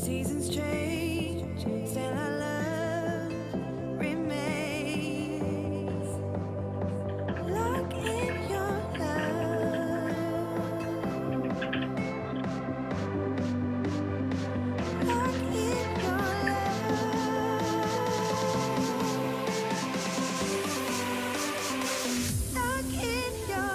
Seasons change, still our love remains. Lock in your love. Lock in your love. Lock in your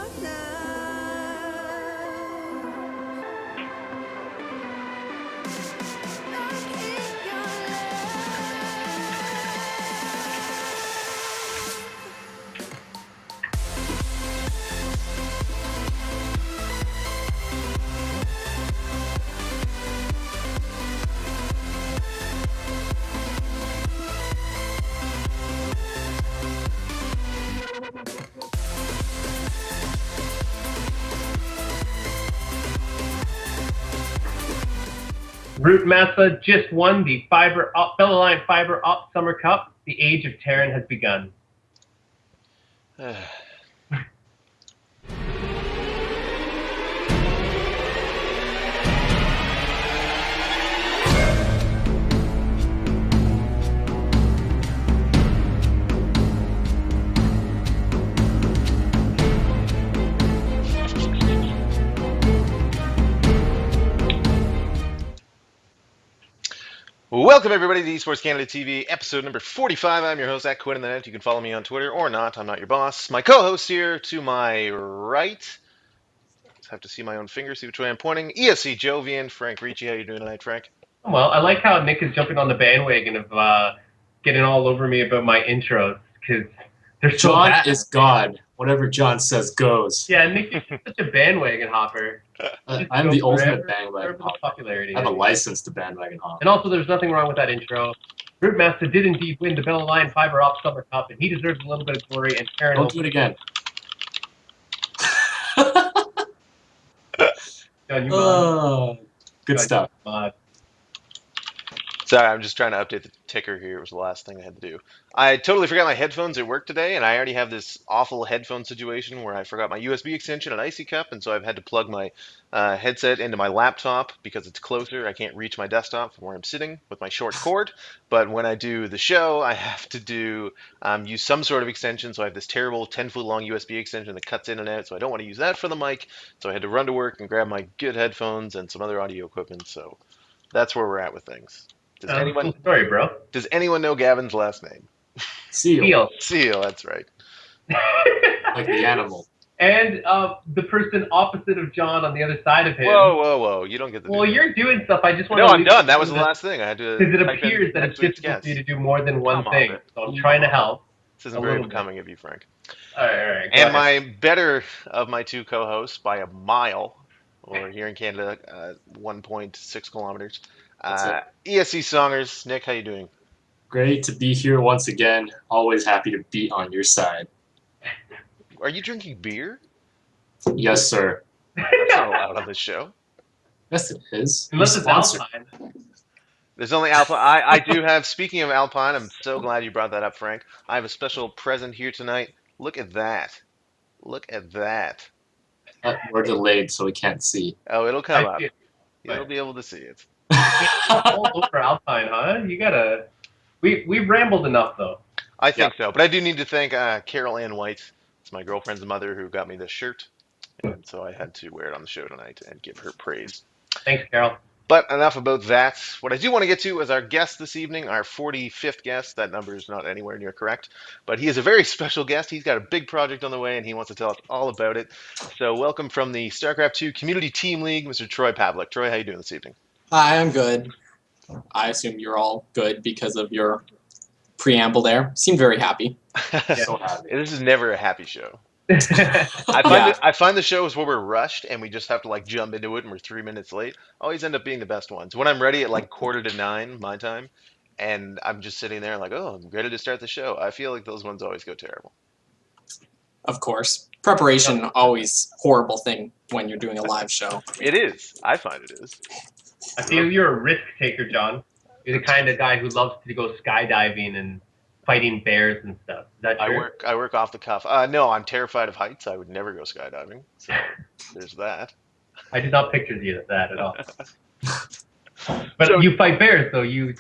Root Massa just won the Fellow Line Fiber Op Summer Cup. The age of Terran has begun. Welcome everybody to eSports Canada TV, episode number 45. I'm your host, @QuinInTheNet. You can follow me on Twitter or not. I'm not your boss. My co-host here to my right. Just have to see my own finger, see which way I'm pointing. ESC Jovian, Frank Ricci. How you doing tonight, Frank? Well, I like how Nick is jumping on the bandwagon of getting all over me about my intros, because they're so John bad. is God. Whatever John says goes. Yeah, Nick is such a bandwagon hopper. I'm the ultimate Wherever bandwagon the hopper. popularity I have a is. license to bandwagon hop. And also, there's nothing wrong with that intro. Root Massa did indeed win the Fellow Line Fiber Op Summer Cup, and he deserves a little bit of glory. And Terran Don't do it again. John, you mod. Good John, stuff. you mod. Sorry, I'm just trying to update the ticker here. It was the last thing I had to do. I totally forgot my headphones at work today, and I already have this awful headphone situation where I forgot my USB extension at Icy Cup, and so I've had to plug my headset into my laptop because it's closer. I can't reach my desktop from where I'm sitting with my short cord. But when I do the show, I have to use some sort of extension. So I have this terrible 10-foot long USB extension that cuts in and out. So I don't want to use that for the mic. So I had to run to work and grab my good headphones and some other audio equipment. So that's where we're at with things. Does Cool story, bro. Does anyone know Gavin's last name? Seal. Seal, that's right. Like the animal. And the person opposite of John on the other side of him. Whoa. You don't get to Well, do that. you're doing stuff. I just want No, to. I'm done. That was the last thing. I had to. Because it type in appears that it's next week's difficult for you to guest. do more than one Come on, thing. man. So I'm trying to help. This isn't a very little bit. becoming of you, Frank. All right. And my better of my two co-hosts by a mile, or here in Canada, 1.6 kilometers. ESC Songers. Nick, how you doing? Great to be here once again. Always happy to be on your side. Are you drinking beer? Yes, sir. That's not allowed on this show. Yes, it is. Unless it's Sponsored. Alpine. There's only Alpine. I do have, speaking of Alpine, I'm so glad you brought that up, Frank. I have a special present here tonight. Look at that. Look at that. We're delayed, so we can't see. Oh, it'll come I up. see it. You'll be able to see it. All over Alpine, huh? You gotta. We rambled enough though. I think so. But I do need to thank Carol Ann White. It's my girlfriend's mother who got me this shirt. And so I had to wear it on the show tonight and give her praise. Thanks, Carol. But enough about that. What I do want to get to is our guest this evening, our 45th guest. That number is not anywhere near correct. But he is a very special guest. He's got a big project on the way, and he wants to tell us all about it. So welcome from the StarCraft 2 Community Team League, Mr. Troy Pavlek. Troy, how you doing this evening? Hi, I'm good. I assume you're all good because of your preamble there. Seemed very happy. So happy. This is never a happy show. I find the shows where we're rushed and we just have to like jump into it and we're 3 minutes late always end up being the best ones. When I'm ready at like 8:45 my time and I'm just sitting there like, oh, I'm ready to start the show, I feel like those ones always go terrible. Of course. Preparation, always horrible thing when you're doing a live show. It is. I find it is. I feel you're a risk taker, John. You're the kind of guy who loves to go skydiving and fighting bears and stuff. Is that true? I work off the cuff. No, I'm terrified of heights. I would never go skydiving. So there's that. I did not picture you that at all. But So- you fight bears, though. You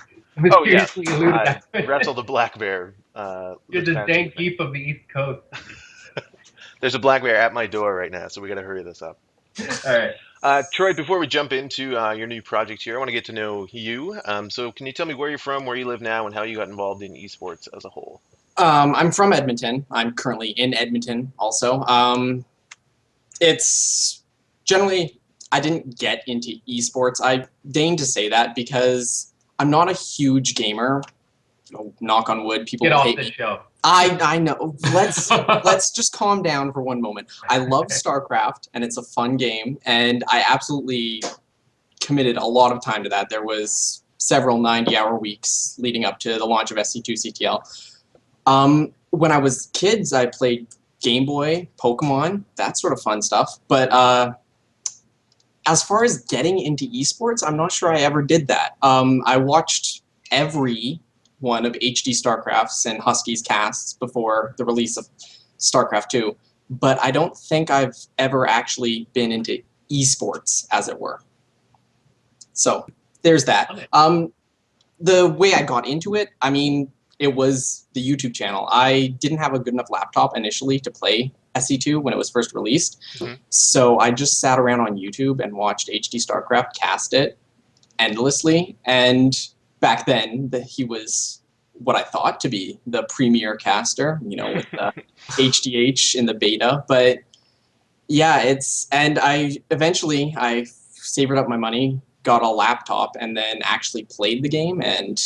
Oh yeah, mysteriously eluded I that. wrestled a black bear. You're this the past dank weekend. geep of the East Coast. There's a black bear at my door right now, so we got to hurry this up. All right. Troy, before we jump into your new project here, I want to get to know you. So can you tell me where you're from, where you live now, and how you got involved in esports as a whole? I'm from Edmonton. I'm currently in Edmonton also. It's generally, I didn't get into esports. I deign to say that because I'm not a huge gamer. Knock on wood, people Get will off hate the me. show. I know. Let's just calm down for one moment. I love StarCraft, and it's a fun game, and I absolutely committed a lot of time to that. There was several 90-hour weeks leading up to the launch of SC2CTL. When I was kids, I played Game Boy, Pokemon, that sort of fun stuff. But as far as getting into esports, I'm not sure I ever did that. I watched every one of HD StarCraft's and Husky's casts before the release of StarCraft 2, but I don't think I've ever actually been into esports, as it were. So there's that. The way I got into it, I mean, it was the YouTube channel. I didn't have a good enough laptop initially to play SC2 when it was first released, so I just sat around on YouTube and watched HD StarCraft cast it endlessly, and back then, he was what I thought to be the premier caster, you know, with the HDH in the beta. But yeah, and I saved up my money, got a laptop, and then actually played the game. And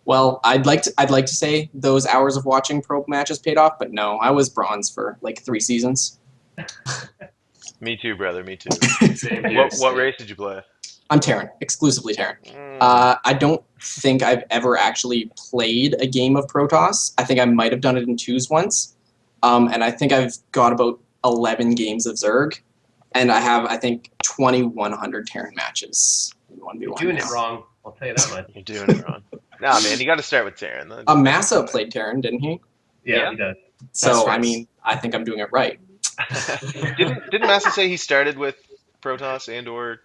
well, I'd like to say those hours of watching pro matches paid off, but no, I was bronze for like 3 seasons. Me too, brother. Me too. Same here. What race did you play? I'm Terran, exclusively Terran. I don't think I've ever actually played a game of Protoss. I think I might have done it in 2s once. And I think I've got about 11 games of Zerg. And I have, I think, 2,100 Terran matches in 1v1. You're doing it wrong. I'll tell you that much. You're doing it wrong. Nah, man, you got to start with Terran. Massa played Terran, didn't he? Yeah, he does. So, right. I mean, I think I'm doing it right. Didn't Massa say he started with Protoss and/or?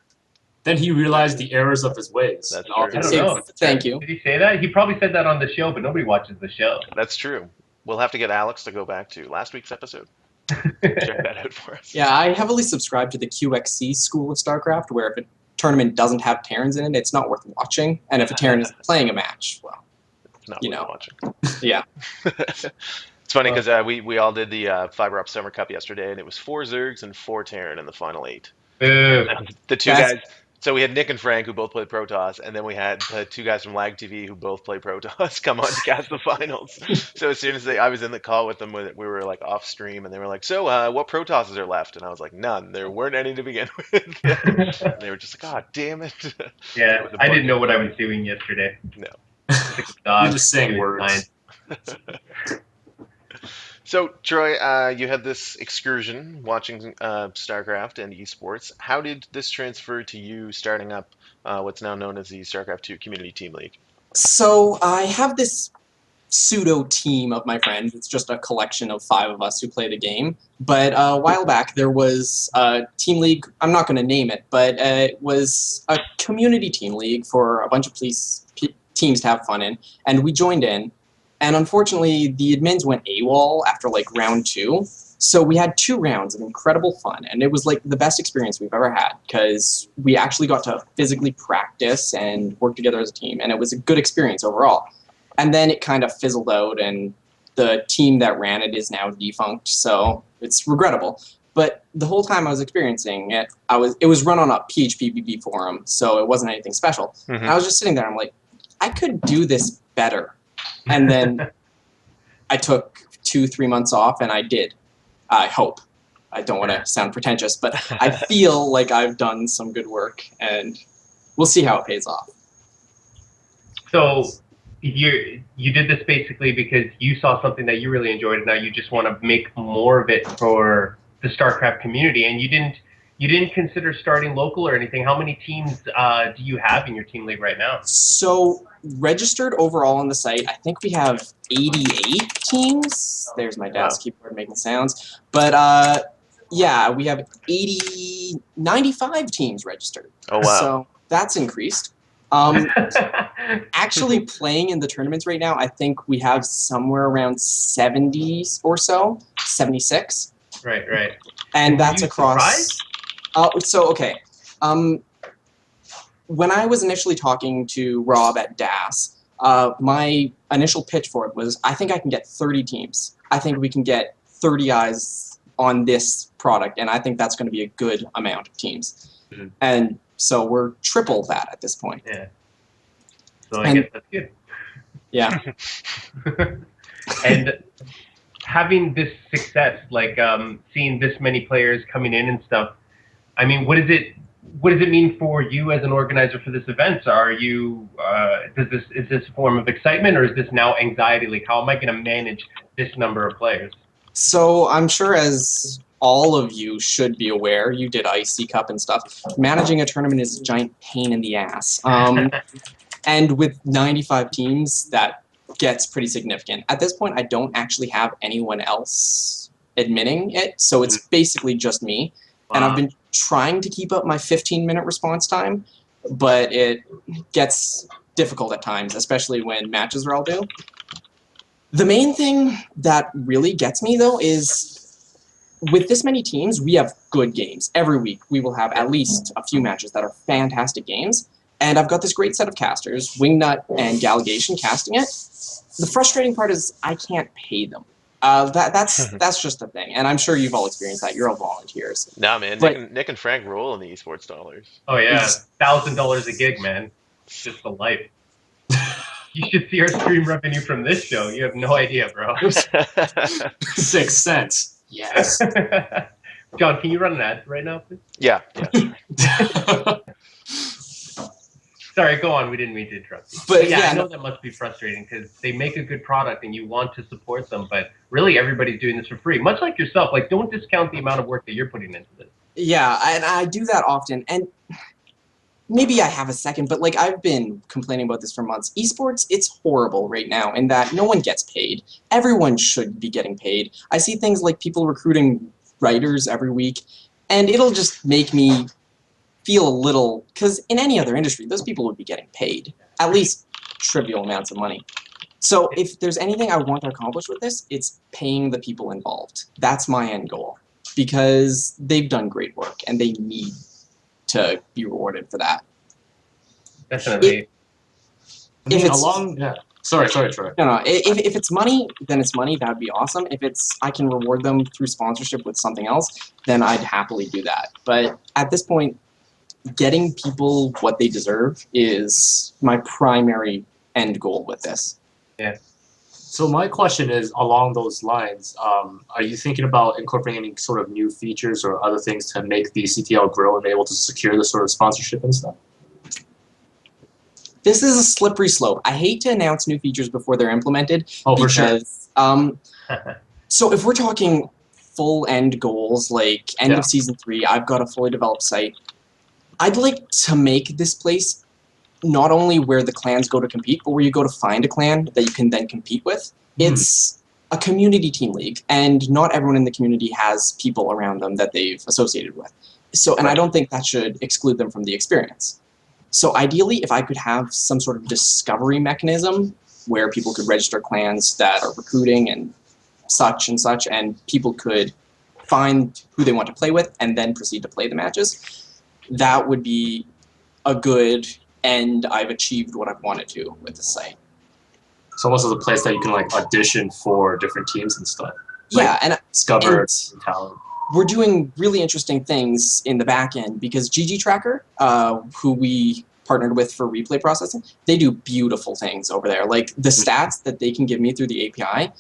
Then he realized the errors of his ways. That's and all true. I his don't know. Thank you. Did he say that? He probably said that on the show, but nobody watches the show. That's true. We'll have to get Alex to go back to last week's episode. Check that out for us. Yeah, I heavily subscribe to the QXC school of StarCraft, where if a tournament doesn't have Terrans in it, it's not worth watching. And if a Terran is playing a match, well, It's not you worth know. watching. yeah. It's funny because we all did the Fiber Up Summer Cup yesterday, and it was 4 Zergs and 4 Terran in the final 8. Boo. The two That's- guys. So we had Nick and Frank who both played Protoss, and then we had the 2 guys from Lag TV who both play Protoss come on to cast the finals. So as soon as I was in the call with them, we were like off stream, and they were like, "So what Protosses are left?" And I was like, "None. There weren't any to begin with." And they were just like, "Oh, damn it." Yeah, It was a I didn't bunch know of what I fun. was doing yesterday. No. You're just saying words. So, Troy, you had this excursion watching StarCraft and esports. How did this transfer to you starting up what's now known as the StarCraft 2 Community Team League? So I have this pseudo team of my friends. It's just a collection of 5 of us who play the game. But a while back, there was a team league. I'm not going to name it, but it was a community team league for a bunch of teams to have fun in. And we joined in. And unfortunately, the admins went AWOL after like round 2. So we had 2 rounds of incredible fun. And it was like the best experience we've ever had because we actually got to physically practice and work together as a team. And it was a good experience overall. And then it kind of fizzled out, and the team that ran it is now defunct. So it's regrettable. But the whole time I was experiencing it, it was run on a PHP forum, so it wasn't anything special. Mhm. And I was just sitting there, I'm like, I could do this better. And then I took 2-3 months off, and I did. I hope. I don't want to sound pretentious, but I feel like I've done some good work, and we'll see how it pays off. So you did this basically because you saw something that you really enjoyed, and now you just want to make more of it for the StarCraft community, and you didn't consider starting local or anything. How many teams do you have in your team league right now? So registered overall on the site, I think we have 88 teams. There's my dad's keyboard making sounds. But yeah, we have 95 teams registered. Oh, wow. So that's increased. Actually playing in the tournaments right now, I think we have somewhere around 70 or so, 76. Right. And Were that's you across. Okay. When I was initially talking to Rob at DAS, my initial pitch for it was, I think I can get 30 teams. I think we can get 30 eyes on this product, and I think that's going to be a good amount of teams. Mhm. And so we're triple that at this point. Yeah. So I guess that's good. Yeah. And having this success, like seeing this many players coming in and stuff, I mean, what does it mean for you as an organizer for this event? Are you is this a form of excitement, or is this now anxiety? Like, how am I going to manage this number of players? So I'm sure, as all of you should be aware, you did IC Cup and stuff. Managing a tournament is a giant pain in the ass. And with 95 teams, that gets pretty significant. At this point, I don't actually have anyone else admitting it, so it's basically just me. Wow. And I've been trying to keep up my 15-minute response time, but it gets difficult at times, especially when matches are all due. The main thing that really gets me, though, is with this many teams, we have good games. Every week, we will have at least a few matches that are fantastic games. And I've got this great set of casters, Wingnut and Galligation, casting it. The frustrating part is I can't pay them. That's just the thing. And I'm sure you've all experienced that. You're all volunteers. Nah, man. But- Nick and Frank roll in the esports dollars. Oh yeah, $1,000 a gig, man. It's just the life. You should see our stream revenue from this show. You have no idea, bro. 6 cents. Yes. John, can you run an ad right now, please? Yeah. Sorry, go on. We didn't mean to interrupt you. But yeah, yeah, I know that must be frustrating because they make a good product and you want to support them, but really everybody's doing this for free. Much like yourself, like don't discount the amount of work that you're putting into this. Yeah, and I do that often. And maybe I have a second, but like I've been complaining about this for months. Esports, it's horrible right now in that no one gets paid. Everyone should be getting paid. I see things like people recruiting writers every week, and it'll just make me feel a little, because in any other industry, those people would be getting paid, at least trivial amounts of money. So if there's anything I want to accomplish with this, it's paying the people involved. That's my end goal, because they've done great work, and they need to be rewarded for that. Definitely. Sorry, Troy. No, if it's money, then it's money. That would be awesome. If it's I can reward them through sponsorship with something else, then I'd happily do that. But at this point, getting people what they deserve is my primary end goal with this. Yeah. So my question is along those lines, are you thinking about incorporating any sort of new features or other things to make the CTL grow and be able to secure the sort of sponsorship and stuff? This is a slippery slope. I hate to announce new features before they're implemented. Oh, for sure. So if we're talking full end goals, like end Yeah. of season 3, I've got a fully developed site. I'd like to make this place not only where the clans go to compete, but where you go to find a clan that you can then compete with. It's a community team league, and not everyone in the community has people around them that they've associated with. So, and I don't think that should exclude them from the experience. So ideally, if I could have some sort of discovery mechanism where people could register clans that are recruiting and such, and people could find who they want to play with and then proceed to play the matches, that would be a good end. I've achieved what I've wanted to with the site. It's almost as a place that you can like audition for different teams and stuff. Yeah, and Discover talent. we're doing really interesting things in the back end because GG Tracker, who we partnered with for replay processing, they do beautiful things over there. Like the stats that they can give me through the API,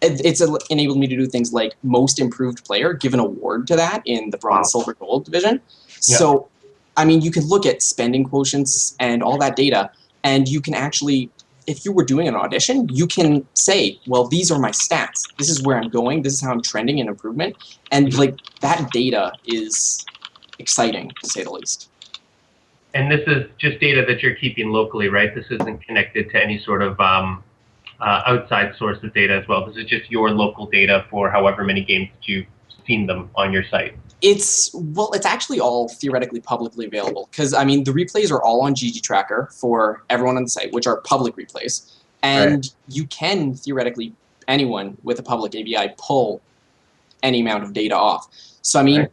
it's enabled me to do things like most improved player, give an award to that in the bronze, silver, gold division. Yeah. So, I mean, you can look at spending quotients and all that data, and you can actually, if you were doing an audition, you can say, well, these are my stats. This is where I'm going. This is how I'm trending in improvement. And like that data is exciting, to say the least. And this is just data that you're keeping locally, right? This isn't connected to any sort of outside source of data as well. This is just your local data for however many games that you seen them on your site? It's actually all theoretically publicly available because I mean the replays are all on GG Tracker for everyone on the site, which are public replays, and you can theoretically anyone with a public API pull any amount of data off. So I mean,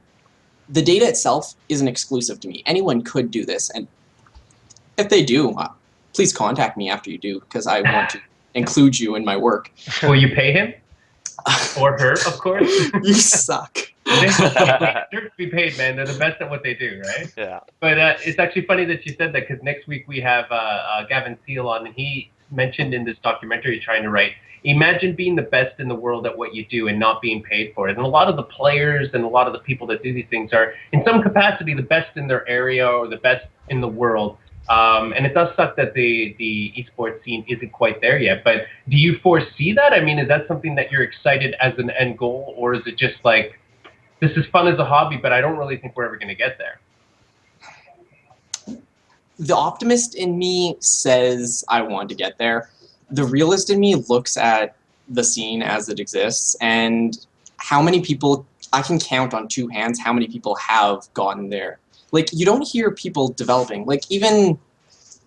the data itself isn't exclusive to me. Anyone could do this, and if they do, please contact me after you do because I want to include you in my work. Will you pay him? Or her, of course. You suck. They deserve to be paid, man. They're the best at what they do, right? Yeah. But it's actually funny that you said that because next week we have Gavin Seal on, and he mentioned in this documentary he's trying to write, imagine being the best in the world at what you do and not being paid for it. And a lot of the players and a lot of the people that do these things are, in some capacity, the best in their area or the best in the world. And it does suck that the esports scene isn't quite there yet. But do you foresee that? I mean, is that something that you're excited as an end goal, or is it just like, this is fun as a hobby, but I don't really think we're ever going to get there? The optimist in me says I want to get there. The realist in me looks at the scene as it exists and how many people, I can count on two hands how many people have gotten there. Like, you don't hear people developing. Like, even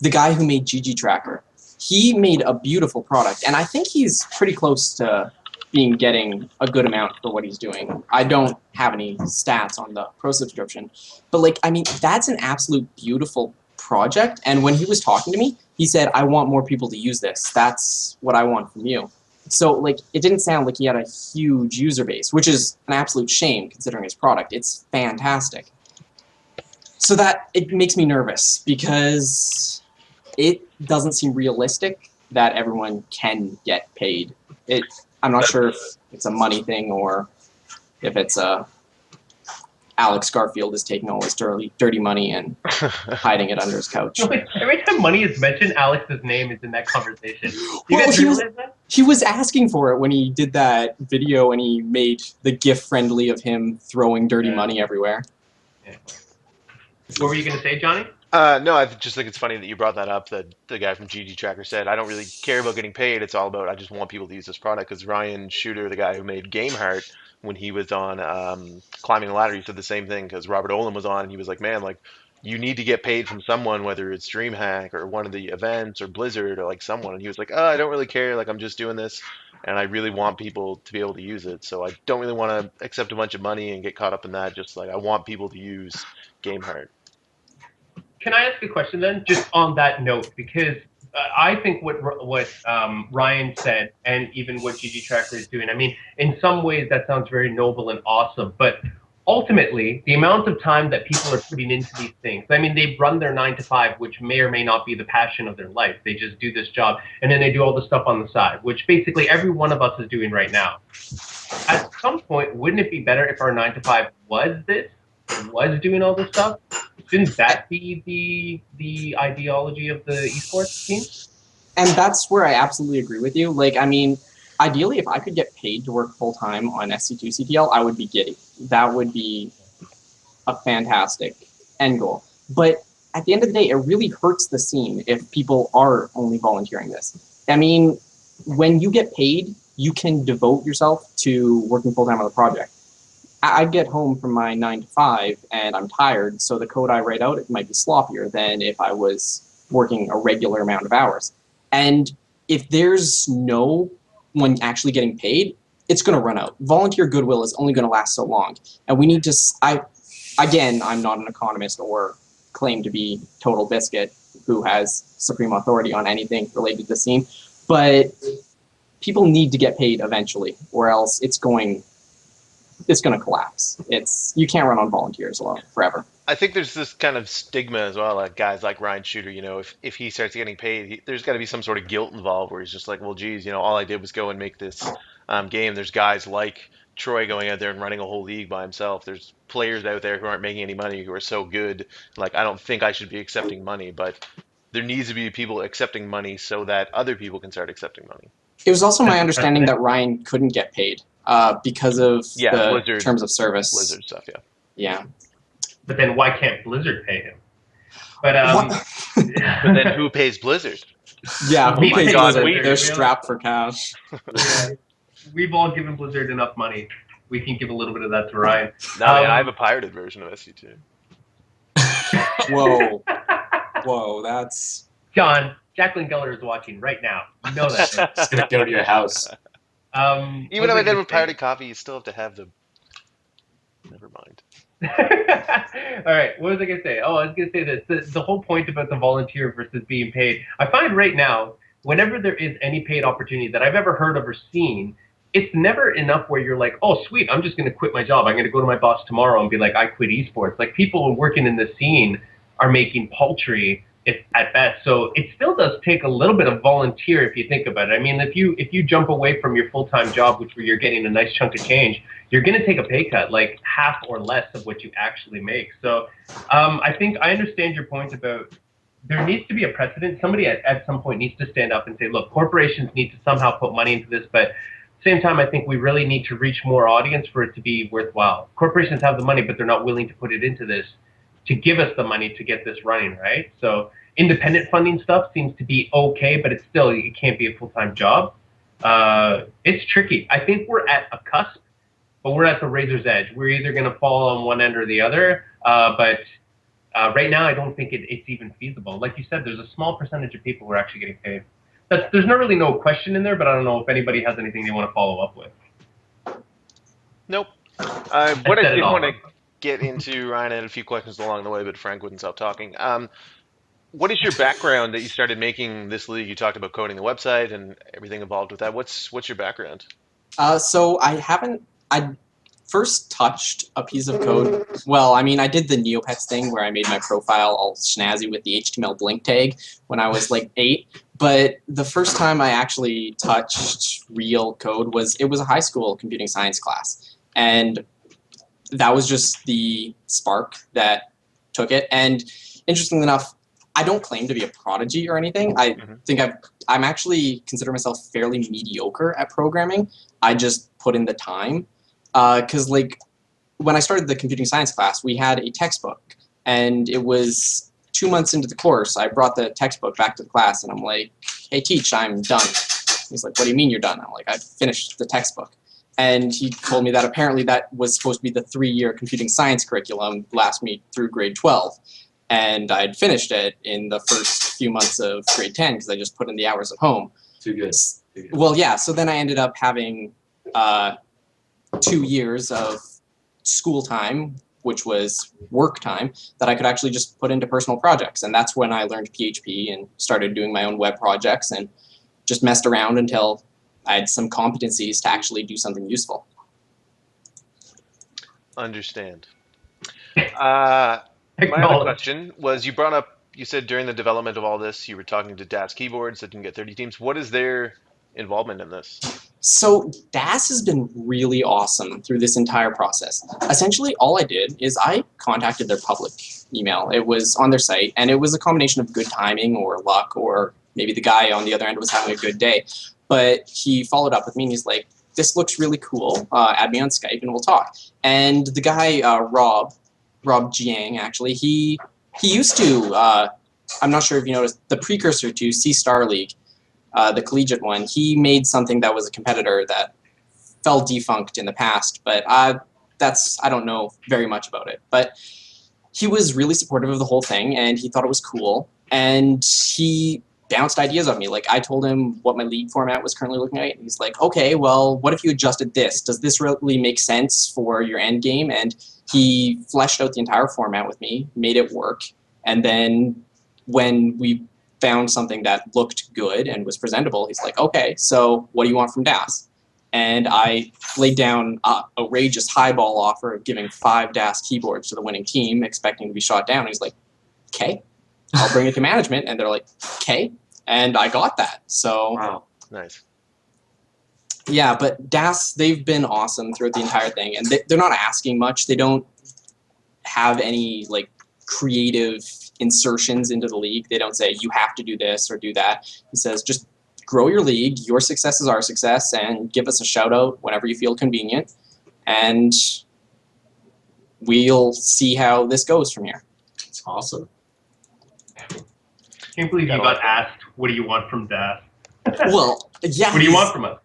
the guy who made GG Tracker, he made a beautiful product, and I think he's pretty close to getting a good amount for what he's doing. I don't have any stats on the pro subscription, but like, I mean, that's an absolute beautiful project, and when he was talking to me, he said, I want more people to use this. That's what I want from you. So, like, it didn't sound like he had a huge user base, which is an absolute shame considering his product. It's fantastic. So that, it makes me nervous because it doesn't seem realistic that everyone can get paid. I'm not sure if it's a money thing or if it's Alex Garfield is taking all his dirty money and hiding it under his couch. Every time money is mentioned, Alex's name is in that conversation. He was asking for it when he did that video and he made the GIF friendly of him throwing dirty money everywhere. Yeah. What were you going to say, Johnny? No, I just think it's funny that you brought that up, that the guy from GG Tracker said, I don't really care about getting paid. It's all about, I just want people to use this product. Because Ryan Shooter, the guy who made Gameheart, when he was on Climbing the Ladder, he said the same thing because Robert Olam was on and he was like, man, like, you need to get paid from someone, whether it's DreamHack or one of the events or Blizzard or like someone. And he was like, oh, I don't really care. Like, I'm just doing this and I really want people to be able to use it. So I don't really want to accept a bunch of money and get caught up in that. Just like, I want people to use Gameheart. Can I ask a question then, just on that note? Because I think what Ryan said, and even what GG Tracker is doing, I mean, in some ways that sounds very noble and awesome, but ultimately, the amount of time that people are putting into these things, I mean, they run their 9 to 5, which may or may not be the passion of their life. They just do this job, and then they do all the stuff on the side, which basically every one of us is doing right now. At some point, wouldn't it be better if our 9 to 5 was doing all this stuff? Shouldn't that be the ideology of the esports team? And that's where I absolutely agree with you. Like, I mean, ideally, if I could get paid to work full-time on SC2CTL, I would be giddy. That would be a fantastic end goal. But at the end of the day, it really hurts the scene if people are only volunteering this. I mean, when you get paid, you can devote yourself to working full-time on the project. I get home from my 9 to 5 and I'm tired, so the code I write out, it might be sloppier than if I was working a regular amount of hours. And if there's no one actually getting paid, it's going to run out. Volunteer goodwill is only going to last so long. And we need to, again, I'm not an economist or claim to be Total Biscuit, who has supreme authority on anything related to the scene, but people need to get paid eventually, or else it's going to collapse. You can't run on volunteers alone forever. I think there's this kind of stigma as well, like guys like Ryan Shooter, you know, if he starts getting paid, there's got to be some sort of guilt involved where he's just like, well, geez, you know, all I did was go and make this game. There's guys like Troy going out there and running a whole league by himself. There's players out there who aren't making any money who are so good. Like, I don't think I should be accepting money, but there needs to be people accepting money so that other people can start accepting money. It was also my understanding that Ryan couldn't get paid because of the Blizzard, terms of service. Blizzard stuff, yeah. Yeah. But then why can't Blizzard pay him? But but then who pays Blizzard? Yeah, who pays God, Blizzard? They're strapped for cash. Yeah. We've all given Blizzard enough money. we can give a little bit of that to Ryan. No, man, I have a pirated version of SC2. Whoa. Whoa, that's... John, Jacqueline Geller is watching right now. You know that. Right? It's gonna go to your house. Even what if was I I did gonna with say? pirated copy, you still have to have the. Never mind. All right, what was I gonna say? Oh, I was gonna say this. The whole point about the volunteer versus being paid. I find right now, whenever there is any paid opportunity that I've ever heard of or seen, it's never enough where you're like, oh, sweet, I'm just gonna quit my job. I'm gonna go to my boss tomorrow and be like, I quit esports. Like people working in the scene are making paltry at best. So it still does take a little bit of volunteer if you think about it. I mean, if you jump away from your full-time job, which where you're getting a nice chunk of change, you're going to take a pay cut, like half or less of what you actually make. So I think I understand your point about there needs to be a precedent. Somebody at some point needs to stand up and say, look, corporations need to somehow put money into this, but at the same time, I think we really need to reach more audience for it to be worthwhile. Corporations have the money, but they're not willing to put it into this to give us the money to get this running, right? So independent funding stuff seems to be okay, but it's still, it can't be a full-time job. It's tricky. I think we're at a cusp, but we're at the razor's edge. We're either going to fall on one end or the other, but right now I don't think it's even feasible. Like you said, there's a small percentage of people who are actually getting paid. There's not really no question in there, but I don't know if anybody has anything they want to follow up with. Nope. What I said it did all. want to get into, Ryan, I had a few questions along the way, but Frank wouldn't stop talking. What is your background that you started making this league? You talked about coding the website and everything involved with that. What's your background? So I first touched a piece of code. Well, I mean, I did the Neopets thing where I made my profile all snazzy with the HTML blink tag when I was like 8. But the first time I actually touched real code was a high school computing science class. And that was just the spark that took it. And interestingly enough, I don't claim to be a prodigy or anything. I think I'm actually consider myself fairly mediocre at programming. I just put in the time. Because like when I started the computing science class, we had a textbook, and it was 2 months into the course. I brought the textbook back to the class, and I'm like, "Hey, teach, I'm done." He's like, "What do you mean you're done?" I'm like, "I finished the textbook." And he told me that apparently that was supposed to be the 3-year computing science curriculum, last me through grade 12. And I'd finished it in the first few months of grade 10 because I just put in the hours at home. Too good. Well, yeah, so then I ended up having 2 years of school time, which was work time, that I could actually just put into personal projects. And that's when I learned PHP and started doing my own web projects and just messed around until I had some competencies to actually do something useful. Understand. My other question was, you said during the development of all this, you were talking to DAS Keyboards that can get 30 teams. What is their involvement in this? So DAS has been really awesome through this entire process. Essentially, all I did is I contacted their public email. It was on their site, and it was a combination of good timing or luck, or maybe the guy on the other end was having a good day. But he followed up with me, and he's like, "This looks really cool. Add me on Skype, and we'll talk." And the guy, Rob Jiang, actually, he used to, I'm not sure if you noticed, the precursor to C-Star League, the collegiate one, he made something that was a competitor that fell defunct in the past, but I don't know very much about it. But he was really supportive of the whole thing, and he thought it was cool, and he bounced ideas on me. Like, I told him what my league format was currently looking at, and he's like, "Okay, well, what if you adjusted this? Does this really make sense for your end game?" And he fleshed out the entire format with me, made it work, and then when we found something that looked good and was presentable, he's like, "Okay, so what do you want from DAS?" And I laid down an outrageous highball offer of giving 5 DAS keyboards to the winning team, expecting to be shot down. And he's like, "Okay, I'll bring it to management." And they're like, "Okay." And I got that. So Wow. Nice. yeah, but DAS, they've been awesome throughout the entire thing. And they're not asking much. They don't have any like creative insertions into the league. They don't say, "You have to do this or do that." He says, "Just grow your league. Your success is our success, and give us a shout out whenever you feel convenient. And we'll see how this goes from here." It's awesome. I can't believe you got asked, what do you want from DAS? Well, yeah. What do you want from us?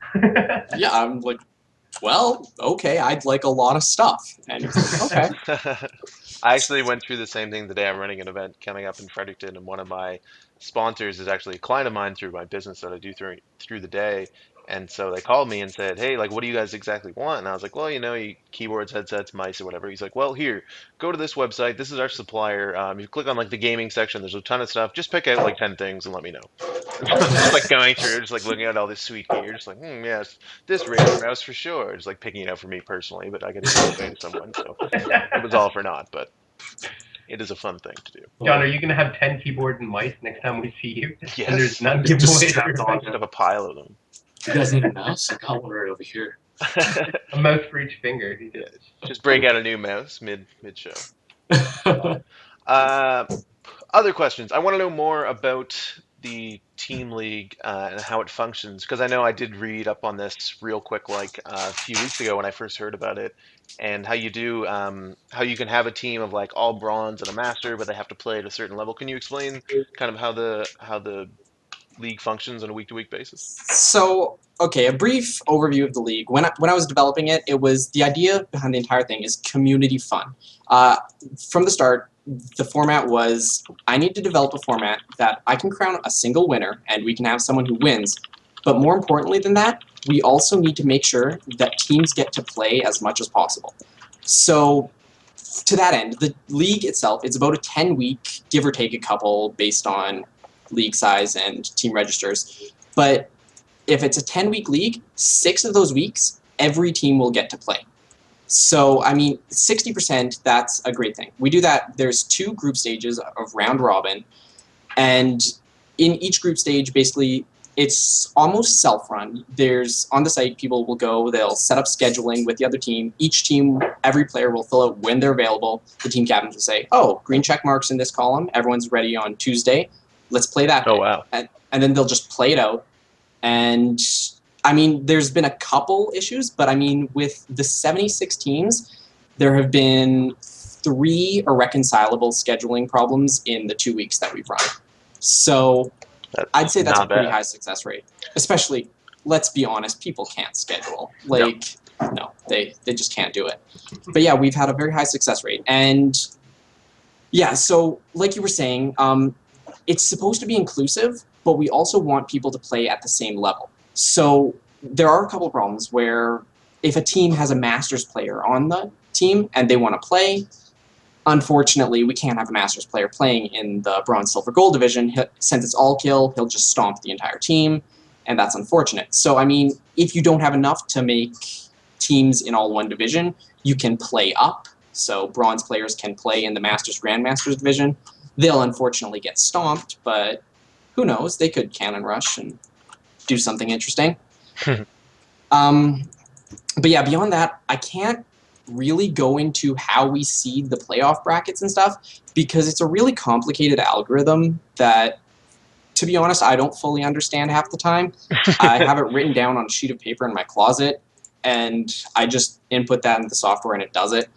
Yeah, I'm like, well, okay, I'd like a lot of stuff. And he's like, okay. I actually went through the same thing today. I'm running an event coming up in Fredericton, and one of my sponsors is actually a client of mine through my business that I do through the day. And so they called me and said, "Hey, like, what do you guys exactly want?" And I was like, "Well, keyboards, headsets, mice, or whatever." He's like, "Well, here, go to this website. This is our supplier. You click on like the gaming section. There's a ton of stuff. Just pick out like 10 things and let me know." And so I'm just like going through, just like looking at all this sweet gear, just like, yes, this Razer mouse for sure. Just like picking it out for me personally, but I got to give it away to someone, so it was all for naught. But it is a fun thing to do. John, are you going to have 10 keyboards and mice next time we see you? Yes. And there's none It's given just away. strapped on. Just have a pile of them. You guys need a mouse? I got one right over here. A mouse for each finger. He Yeah. did. Just break out a new mouse mid show. Other questions. I want to know more about the team league and how it functions, because I know I did read up on this real quick, like a few weeks ago when I first heard about it, and how you do, how you can have a team of like all bronze and a master, but they have to play at a certain level. Can you explain kind of how the league functions on a week-to-week basis? So, okay, a brief overview of the league. When I was developing it, it was the idea behind the entire thing is community fun. From the start, the format was I need to develop a format that I can crown a single winner and we can have someone who wins. But more importantly than that, we also need to make sure that teams get to play as much as possible. So, to that end, the league itself, it's about a 10-week, give or take a couple, based on league size and team registers. But if it's a 10-week league, 6 of those weeks, every team will get to play. So, I mean, 60%, that's a great thing. We do that. There's 2 group stages of round robin. And in each group stage, basically, it's almost self-run. There's, on the site, people will go, they'll set up scheduling with the other team. Each team, every player will fill out when they're available. The team captains will say, oh, green check marks in this column. Everyone's ready on Tuesday. Let's play that day. Oh, wow. And then they'll just play it out. And, I mean, there's been a couple issues, but, I mean, with the 76 teams, there have been 3 irreconcilable scheduling problems in the 2 weeks that we've run. So I'd say that's a pretty high success rate. Especially, let's be honest, people can't schedule. Like, no, they just can't do it. But yeah, we've had a very high success rate. And yeah, so like you were saying, it's supposed to be inclusive, but we also want people to play at the same level. So there are a couple of problems where if a team has a Masters player on the team and they want to play, unfortunately, we can't have a Masters player playing in the Bronze, Silver, Gold division. Since it's all kill, he'll just stomp the entire team, and that's unfortunate. So, I mean, if you don't have enough to make teams in all one division, you can play up. So Bronze players can play in the Masters, Grandmasters division. They'll unfortunately get stomped, but who knows? They could cannon rush and do something interesting. But yeah, beyond that, I can't really go into how we seed the playoff brackets and stuff because it's a really complicated algorithm that, to be honest, I don't fully understand half the time. I have it written down on a sheet of paper in my closet, and I just input that into the software and it does it.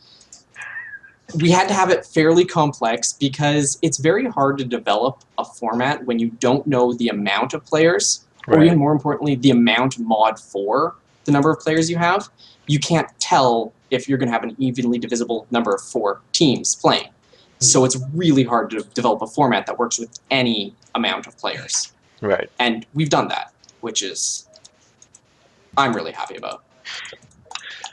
We had to have it fairly complex because it's very hard to develop a format when you don't know the amount of players, or even more importantly, the amount mod for the number of players you have. You can't tell if you're going to have an evenly divisible number of 4 teams playing. So it's really hard to develop a format that works with any amount of players. Right. And we've done that, which is I'm really happy about.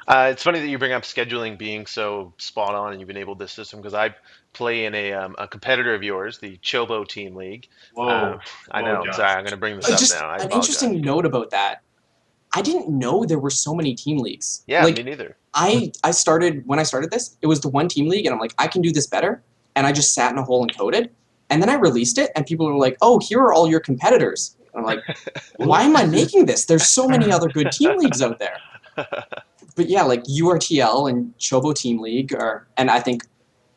It's funny that you bring up scheduling being so spot on and you've enabled this system because I play in a competitor of yours, the Chobo Team League. Whoa. I know. John. Sorry, I'm going to bring this Just up now. I an apologize. interesting note about that. I didn't know there were so many team leagues. Yeah, like, me neither. I started when I started this, it was the one team league, and I'm like, I can do this better. And I just sat in a hole and coded. And then I released it, and people were like, oh, here are all your competitors. And I'm like, why am I making this? There's so many other good team leagues out there. But yeah, like URTL and Chobo Team League, and I think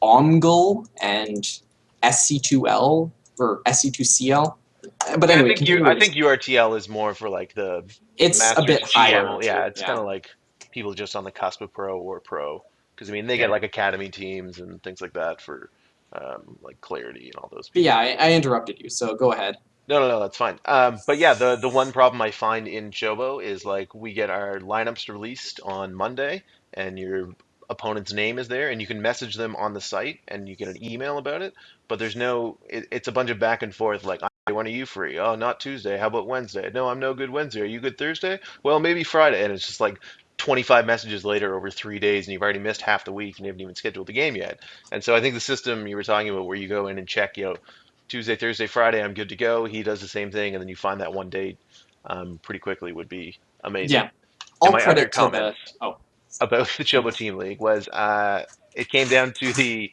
OMGL and SC2L or SC2CL. But anyway, I think URTL is more for like the it's Masters a bit higher. GM. Yeah, it's kind of like people just on the cusp of pro or pro. Because I mean, they get like academy teams and things like that for like clarity and all those. But yeah, I interrupted you, so go ahead. No, that's fine. But yeah, the one problem I find in Chobo is like we get our lineups released on Monday, and your opponent's name is there, and you can message them on the site, and you get an email about it. But there's no, it's a bunch of back and forth. Like, when are you free? Oh, not Tuesday. How about Wednesday? No, I'm no good Wednesday. Are you good Thursday? Well, maybe Friday. And it's just like 25 messages later over 3 days, and you've already missed half the week, and you haven't even scheduled the game yet. And so I think the system you were talking about, where you go in and check, Tuesday, Thursday, Friday, I'm good to go. He does the same thing, and then you find that one date pretty quickly would be amazing. Yeah. And All my other credit to comment the. Oh. about the Chobo Team League was it came down to the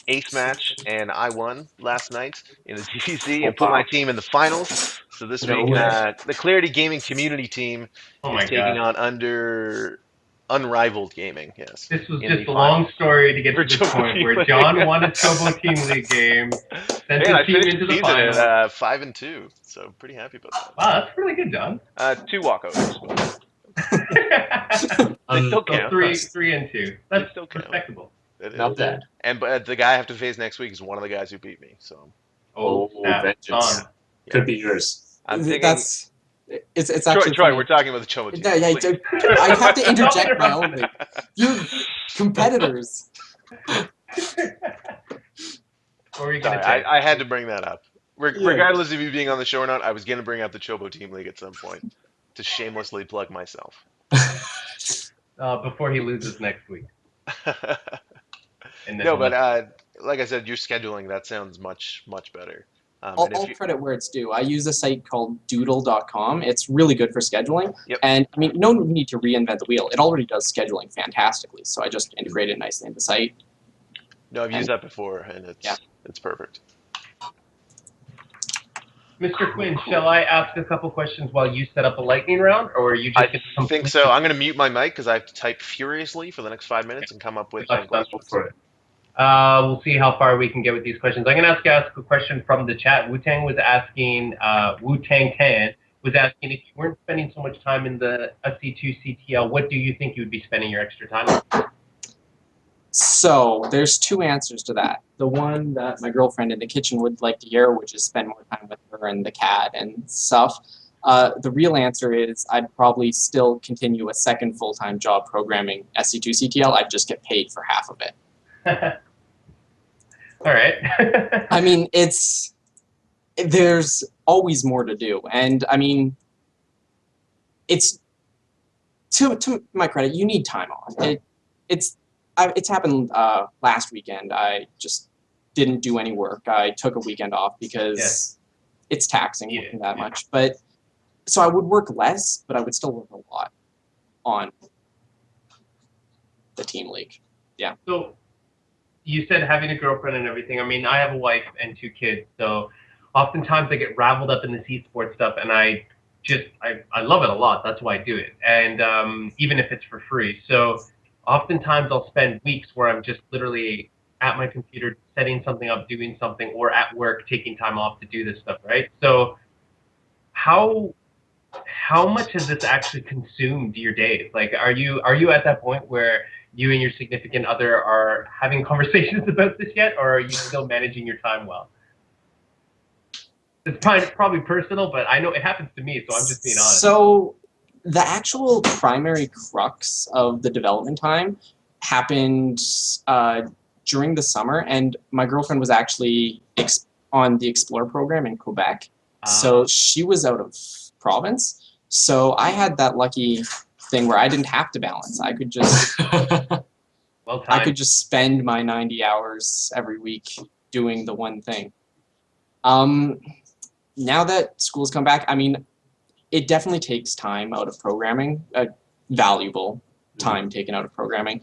ace match, and I won last night in the TVC Oh, and put my wow. team in the finals. So this No week, way. the Clarity Gaming community team Oh is my taking god. on under Unrivaled Gaming. Yes, This was in just the a long story to get for to this Chobo point Team where League. John won a Chobo Team League game, sent Man, I his team finished into the the season finals. at 5-2, so pretty happy about that. Wow, that's really good, John. 2 walkovers, but they Um, still So count. three and two. That's still count. respectable. It Not is. bad. And but the guy I have to face next week is one of the guys who beat me. So Oh, snap. vengeance. John. Could be yours. I'm thinking. That's. It's Troy, actually Troy, funny. we're talking about the Chomo team. No, yeah, Please. I have to interject my own thing. You're competitors. What were you Sorry, gonna say? I had to bring that up. Regardless of you being on the show or not, I was going to bring up the Chobo Team League at some point to shamelessly plug myself. Before he loses next week. And then No, but like I said, your scheduling, that sounds much better. All credit where it's due. I use a site called doodle.com. It's really good for scheduling. Yep. And I mean, no need to reinvent the wheel. It already does scheduling fantastically. So I just integrate it nicely into the site. No, I've used that before, and it's perfect. Mr. Quinn, shall I ask a couple questions while you set up a lightning round, or are you just I think so. I'm going to mute my mic because I have to type furiously for the next 5 minutes and come up with 10 questions. For it. We'll see how far we can get with these questions. I'm going to ask a question from the chat. Wu-Tang was asking, Wu-Tang Tan was asking, if you weren't spending so much time in the SC2CTL, what do you think you would be spending your extra time on? So there's two answers to that. The one that my girlfriend in the kitchen would like to hear, which is spend more time with her and the cat and stuff. The real answer is I'd probably still continue a second full-time job programming SC2CTL. I'd just get paid for half of it. All right. I mean, there's always more to do. And I mean, it's, to my credit, you need time off. It's happened last weekend. I just didn't do any work. I took a weekend off because it's taxing working that much. But so I would work less, but I would still work a lot on the team league. Yeah. So you said having a girlfriend and everything. I mean, I have a wife and 2 kids, so oftentimes I get raveled up in this esports stuff, and I love it a lot. That's why I do it, and even if it's for free. So oftentimes I'll spend weeks where I'm just literally at my computer setting something up, doing something, or at work taking time off to do this stuff, right? So how much has this actually consumed your days? Like, are you at that point where you and your significant other are having conversations about this yet, or are you still managing your time well? It's probably personal, but I know it happens to me, so I'm just being honest. So the actual primary crux of the development time happened during the summer, and my girlfriend was actually on the Explore program in Quebec. So she was out of province. So I had that lucky thing where I didn't have to balance. I could just I could just spend my 90 hours every week doing the one thing. Now that school's come back, I mean, it definitely takes time out of programming, valuable time taken out of programming.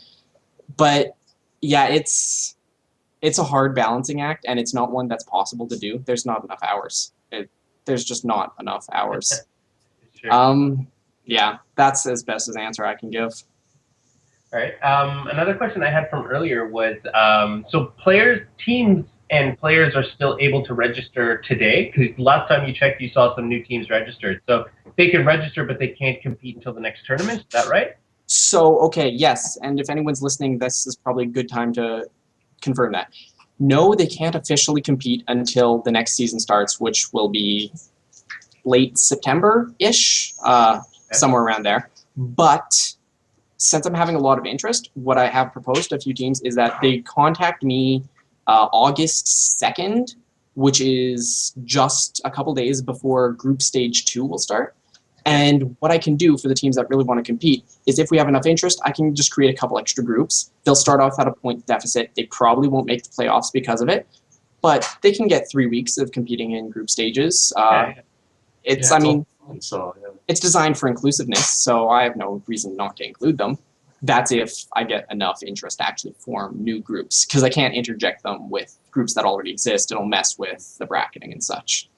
But yeah, it's a hard balancing act, and it's not one that's possible to do. There's not enough hours. There's just not enough hours. Yeah, that's as best as answer I can give. All right. Another question I had from earlier was, so teams and players are still able to register today? Because last time you checked, you saw some new teams registered. So they can register, but they can't compete until the next tournament. Is that right? So, okay, yes. And if anyone's listening, this is probably a good time to confirm that. No, they can't officially compete until the next season starts, which will be late September-ish, somewhere around there. But since I'm having a lot of interest, what I have proposed to a few teams is that they contact me August 2nd, which is just a couple days before Group Stage 2 will start. And what I can do for the teams that really want to compete is if we have enough interest, I can just create a couple extra groups. They'll start off at a point deficit. They probably won't make the playoffs because of it, but they can get 3 weeks of competing in group stages. It's designed for inclusiveness, so I have no reason not to include them. That's if I get enough interest to actually form new groups, because I can't interject them with groups that already exist. It'll mess with the bracketing and such.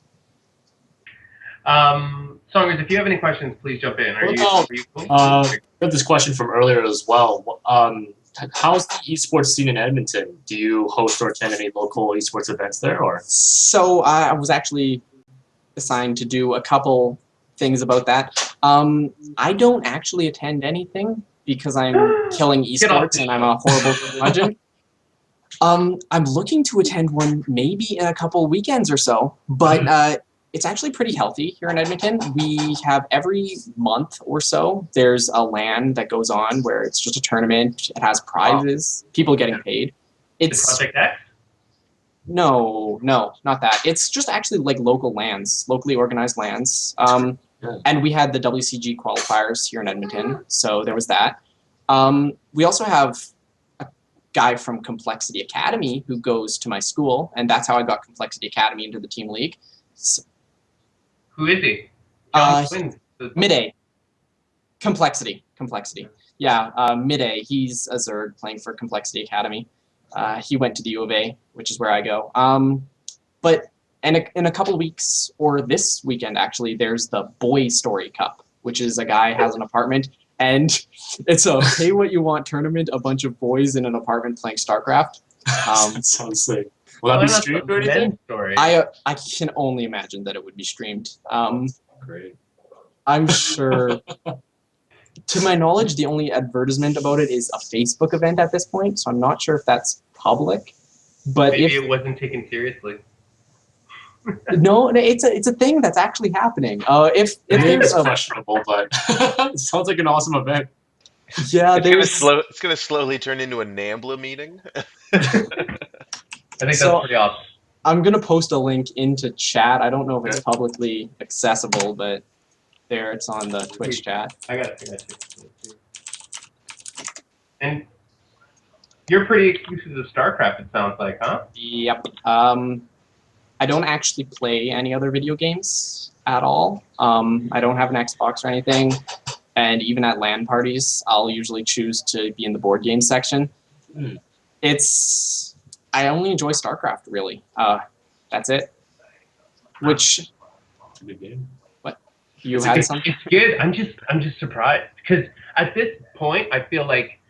Songers, if you have any questions, please jump in. Are you cool? I got this question from earlier as well. How's the esports scene in Edmonton? Do you host or attend any local esports events there, or? So I was actually assigned to do a couple things about that. I don't actually attend anything because I'm killing esports and I'm a horrible curmudgeon. I'm looking to attend one maybe in a couple weekends or so, but it's actually pretty healthy here in Edmonton. We have every month or so, there's a LAN that goes on where it's just a tournament. It has prizes, people getting paid. It's Project X? No, not that. It's just actually like local LANs, locally organized LANs. And we had the WCG qualifiers here in Edmonton, so there was that. We also have a guy from Complexity Academy who goes to my school, and that's how I got Complexity Academy into the team league. So, who is he? Mid-A. Complexity. Yeah, Mid-A. He's a Zerg playing for Complexity Academy. He went to the U of A, which is where I go. But in a couple of weeks, or this weekend actually, there's the Boy Story Cup, which is a guy has an apartment, and it's a pay what you want tournament, a bunch of boys in an apartment playing StarCraft. That sounds sick. Will that be streamed or anything? I can only imagine that it would be streamed. Great. I'm sure. To my knowledge, the only advertisement about it is a Facebook event at this point, so I'm not sure if that's public. But maybe it wasn't taken seriously. No, it's a thing that's actually happening. If it's questionable, but it sounds like an awesome event. Yeah, it's gonna slowly turn into a NAMBLA meeting. I think that's pretty awesome. I'm gonna post a link into chat. I don't know if it's publicly accessible, but there it's on the Twitch chat. I got it. And you're pretty exclusive to StarCraft, it sounds like, huh? Yep. I don't actually play any other video games at all. I don't have an Xbox or anything. And even at LAN parties, I'll usually choose to be in the board game section. I only enjoy StarCraft, really. That's it. Which, it's a good game. What? You had something? It's good. I'm just surprised because at this point, I feel like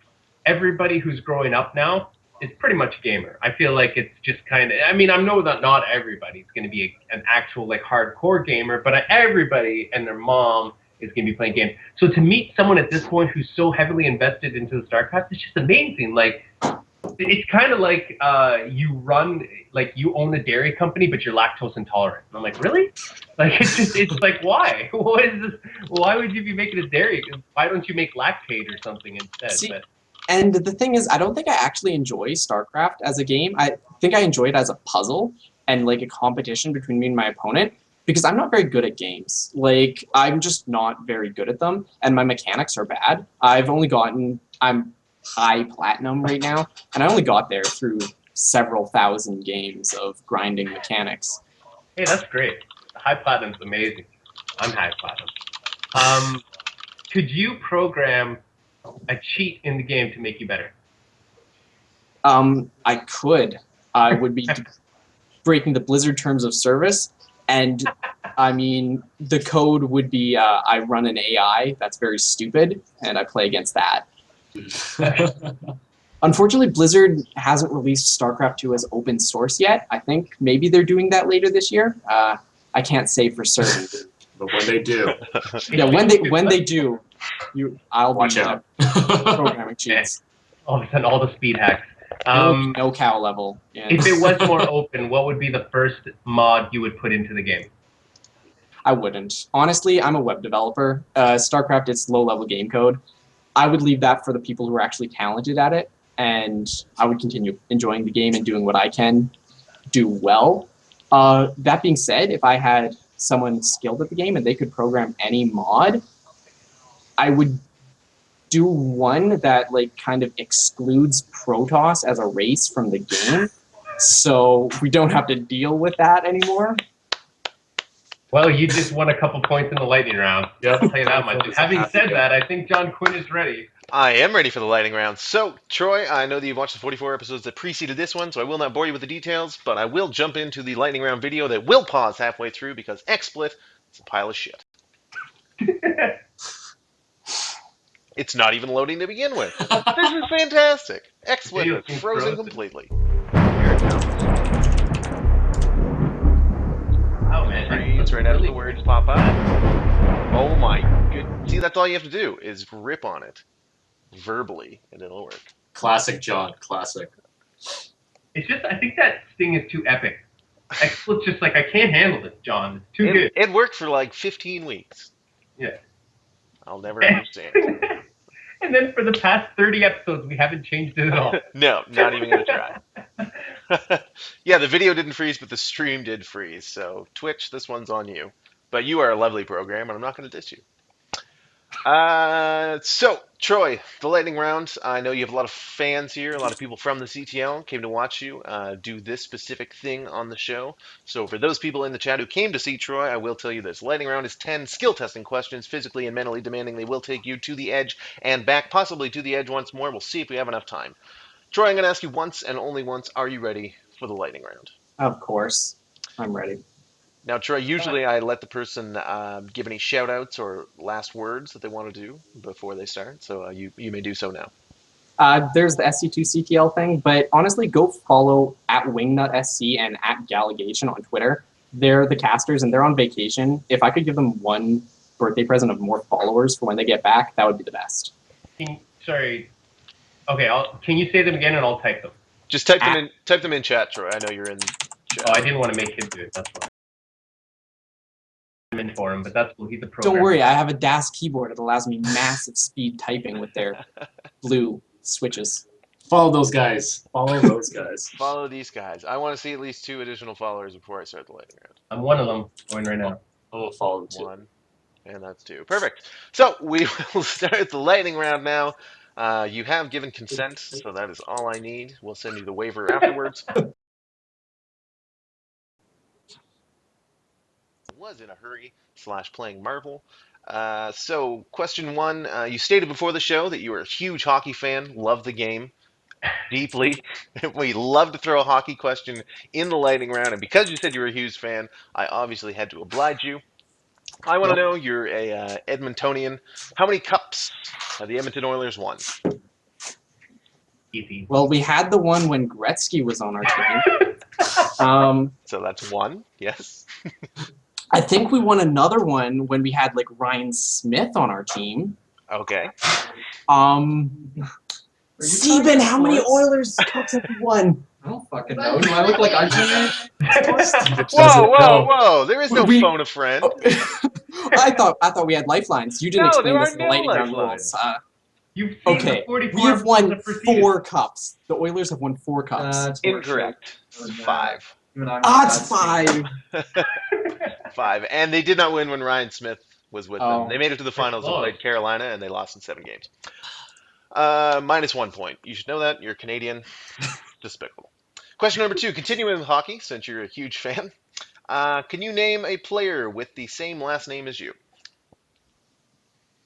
everybody who's growing up now is pretty much a gamer. I feel like it's just kind of. I mean, I know that not everybody's going to be an actual like hardcore gamer, but everybody and their mom is going to be playing games. So to meet someone at this point who's so heavily invested into the StarCraft, it's just amazing. Like. It's kind of like you own a dairy company, but you're lactose intolerant. And I'm like, really? Like, it's like, why? What is this? Why would you be making a dairy? Why don't you make lactate or something instead? See, and the thing is, I don't think I actually enjoy StarCraft as a game. I think I enjoy it as a puzzle and like a competition between me and my opponent, because I'm not very good at games. Like, I'm just not very good at them, and my mechanics are bad. I'm high platinum right now, and I only got there through several thousand games of grinding mechanics. Hey, that's great. High platinum's amazing. I'm high platinum. Could you program a cheat in the game to make you better? I could. I would be breaking the Blizzard terms of service, and I mean, the code would be I run an AI that's very stupid, and I play against that. Unfortunately, Blizzard hasn't released StarCraft 2 as open source yet. I think maybe they're doing that later this year. I can't say for certain. But when they do, yeah, when they do, I'll watch be out. programming cheats. All of a sudden, all the speed hacks. No cow level. Yeah. If it was more open, what would be the first mod you would put into the game? I wouldn't. Honestly, I'm a web developer. StarCraft is low-level game code. I would leave that for the people who are actually talented at it, and I would continue enjoying the game and doing what I can do well. That being said, if I had someone skilled at the game and they could program any mod, I would do one that like kind of excludes Protoss as a race from the game, so we don't have to deal with that anymore. Well, you just won a couple points in the lightning round. Yep. I'll tell you that much. And having said that, I think John Quinn is ready. I am ready for the lightning round. So, Troy, I know that you've watched the 44 episodes that preceded this one, so I will not bore you with the details, but I will jump into the lightning round video that will pause halfway through because XSplit is a pile of shit. It's not even loading to begin with. This is fantastic. XSplit is frozen completely. Here it comes. Oh, man. Freeze right after the words pop up. Oh my good. See, that's all you have to do is rip on it verbally, and it'll work. Classic John. Classic. It's just, I think that sting is too epic. XSplit's just like, I can't handle this, John. It's too good. It worked for like 15 weeks. Yeah. I'll never understand. And then for the past 30 episodes, we haven't changed it at all. No, not even going to try. Yeah, the video didn't freeze, but the stream did freeze. So, Twitch, this one's on you. But you are a lovely program, and I'm not going to diss you. So, Troy, the lightning round. I know you have a lot of fans here. A lot of people from the CTL came to watch you do this specific thing on the show. So, for those people in the chat who came to see Troy, I will tell you this. Lightning round is 10 skill testing questions, physically and mentally demanding. They will take you to the edge and back, possibly to the edge once more. We'll see if we have enough time. Troy, I'm going to ask you once and only once. Are you ready for the lightning round? Of course, I'm ready. Now, Troy, usually I let the person give any shout-outs or last words that they want to do before they start, so you may do so now. There's the SC2CTL thing, but honestly, go follow at WingnutSC and at Galligation on Twitter. They're the casters, and they're on vacation. If I could give them one birthday present of more followers for when they get back, that would be the best. Sorry. Okay, can you say them again, and I'll type them. Just type them in chat, Troy. I know you're in chat. Oh, I didn't want to make him do it. That's why. I'm in for him, but that's cool. He's a pro. Don't worry, I have a DAS keyboard. It allows me massive speed typing with their blue switches. Follow those guys. Follow those guys. Follow these guys. I want to see at least 2 additional followers before I start the lightning round. I'm one of them. Going right now. I'm gonna follow them too. 1, and that's 2. Perfect. So we will start the lightning round now. You have given consent, so that is all I need. We'll send you the waiver afterwards. Was in a hurry / playing Marvel. So question 1, you stated before the show that you were a huge hockey fan, love the game deeply. We love to throw a hockey question in the lightning round, and because you said you were a huge fan, I obviously had to oblige you. I want to know, you're a Edmontonian. How many cups have the Edmonton Oilers won? Easy. Well, we had the one when Gretzky was on our team. So that's 1, yes. I think we won another one when we had like Ryan Smith on our team. Okay. Steven, how many Oilers cups have we won? I don't fucking know. Do I look like Archie? Whoa! There is no phone a friend. I thought we had lifelines. You didn't No, explain there this are in the no lightning round lifelines. rules. You've seen Okay, the 44 we have won episodes that preceded. 4 cups. The Oilers have won 4 cups. That's Incorrect. horseshit. It's 5. It's 5. 5. And they did not win when Ryan Smith was with them. Oh. They made it to the finals and close. played Carolina, and they lost in 7 games. Minus 1 point. You should know that. You're Canadian. Despicable. Question number 2. Continuing with hockey, since you're a huge fan. Can you name a player with the same last name as you?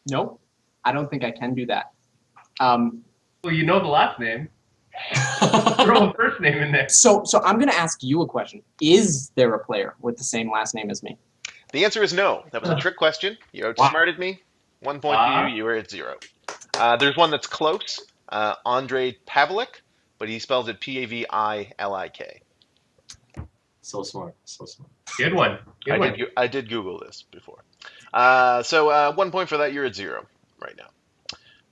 Nope. I don't think I can do that. Well, you know the last name. Throw a first name in there. So I'm going to ask you a question. Is there a player with the same last name as me? The answer is no. That was a trick question. You outsmarted me. 1 point for you. You were at 0. There's one that's close. Andre Pavlek, but he spells it Pavlik. So smart. So smart. Good one. Good one. I did Google this before. So 1 point for that. You're at 0 right now.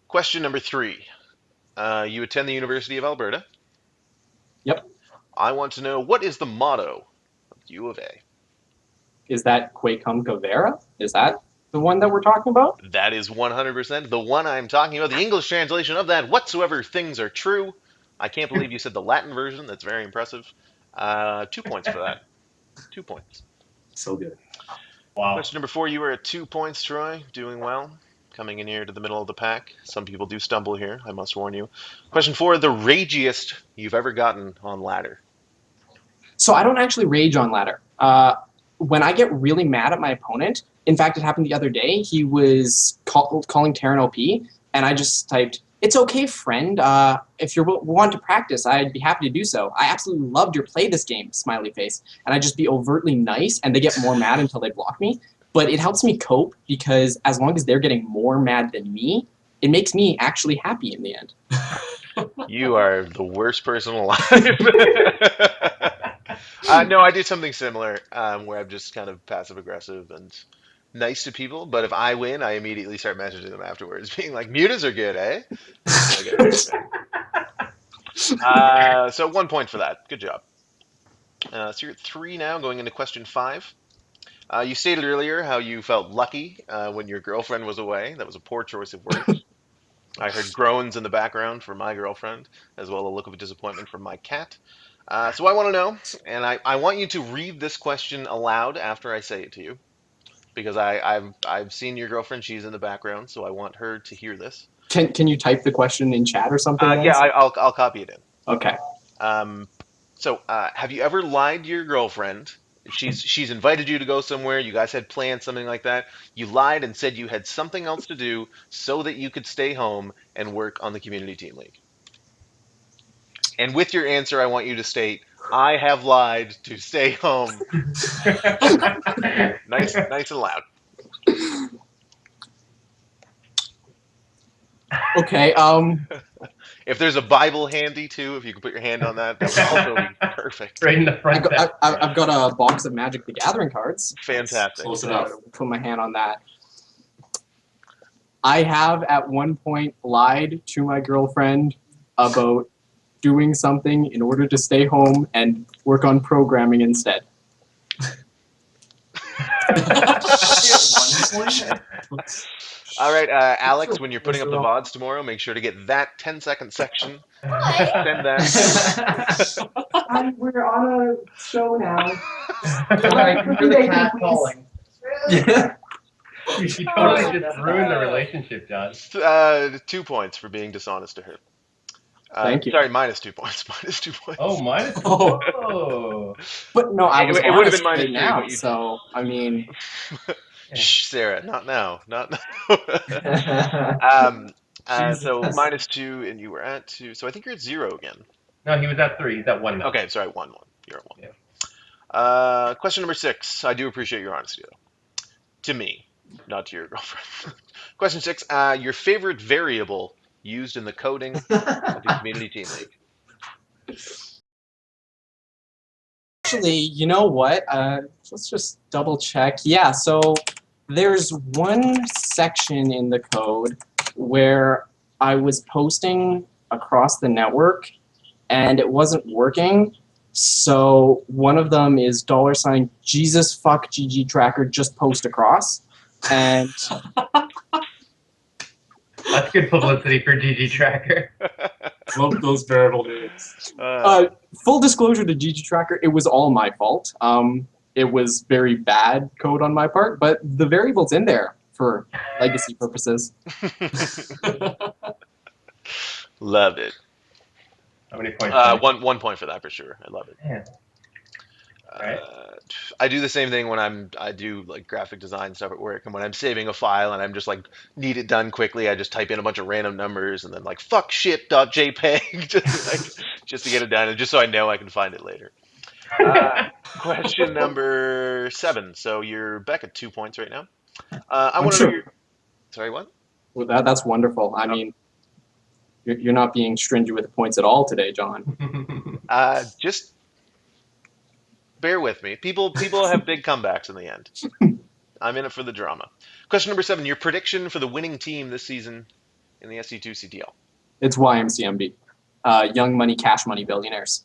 Question number 3. You attend the University of Alberta. Yep. I want to know, what is the motto of U of A? Is that Quaecum Vera? Is that the one that we're talking about? That is 100% the one I'm talking about. The English translation of that, whatsoever things are true. I can't believe you said the Latin version. That's very impressive. 2 points for that. 2 points. So good. Wow. Question number 4, you were at 2 points, Troy. Doing well. Coming in here to the middle of the pack. Some people do stumble here, I must warn you. Question 4, the ragiest you've ever gotten on ladder. So I don't actually rage on ladder. When I get really mad at my opponent, in fact, it happened the other day. He was calling Terran OP, and I just typed, "It's okay, friend. If you want to practice, I'd be happy to do so. I absolutely loved your play this game," smiley face. And I just be overtly nice, and they get more mad until they block me. But it helps me cope because as long as they're getting more mad than me, it makes me actually happy in the end. You are the worst person alive. No, I do something similar where I'm just kind of passive aggressive and nice to people. But if I win, I immediately start messaging them afterwards, being like, "Mutas are good, eh?" So 1 point for that. Good job. So you're at 3 now, going into question 5. You stated earlier how you felt lucky when your girlfriend was away. That was a poor choice of words. I heard groans in the background from my girlfriend, as well as a look of disappointment from my cat. So I want to know, and I want you to read this question aloud after I say it to you, because I've seen your girlfriend. She's in the background, so I want her to hear this. Can you type the question in chat or something? Yeah, I'll copy it in. Okay. So have you ever lied to your girlfriend? She's invited you to go somewhere. You guys had plans, something like that. You lied and said you had something else to do so that you could stay home and work on the community team league. And with your answer, I want you to state, "I have lied to stay home." Nice and loud. Okay. If there's a Bible handy too, if you can put your hand on that, that would also be perfect. Right in the front. I've got a box of Magic the Gathering cards. Fantastic. Close enough. Put my hand on that. I have at one point lied to my girlfriend about doing something in order to stay home and work on programming instead. All right, Alex, when you're putting up the VODs tomorrow, make sure to get that 10-second section. Send that. We're on a show now. You're the cat calling. You totally just ruined the relationship, John. 2 points for being dishonest to her. Thank you. Sorry, -2 points. -2 points. Oh, minus. Oh. Oh. But no, I was It would have been honest -3, right now, but you- so I mean, Shh, Sarah, not now. Not now. So -2, and you were at 2. So I think you're at 0 again. No, he was at 3. He's at 1 now. Okay, sorry, 1-1. You're at 1. Yeah. Question number 6. I do appreciate your honesty, though. To me, not to your girlfriend. Question 6. Your favorite variable used in the coding of the community team league. actually, you know what? Let's just double check. Yeah, so there's one section in the code where I was posting across the network and it wasn't working. So one of them is $Jesus fuck GG tracker just post across. And That's good publicity for GG Tracker. Love those variable names. full disclosure to GG tracker, it was all my fault. It was very bad code on my part, but the variable's in there for legacy purposes. Love it. How many points? 1 point for that for sure. I love it. Yeah. Right. I do the same thing when I do like graphic design stuff at work, and when I'm saving a file and I'm just like need it done quickly, I just type in a bunch of random numbers and then like fuck shit.jpg just to get it done, and just so I know I can find it later. Question number 7. So you're back at 2 points right now. I want to know your. Sorry, what? Well, that's wonderful. I mean, you're not being stringent with the points at all today, John. Just bear with me. People have big comebacks in the end. I'm in it for the drama. Question number 7. Your prediction for the winning team this season in the SC2CTL. It's YMCMB. Young Money, Cash Money Billionaires.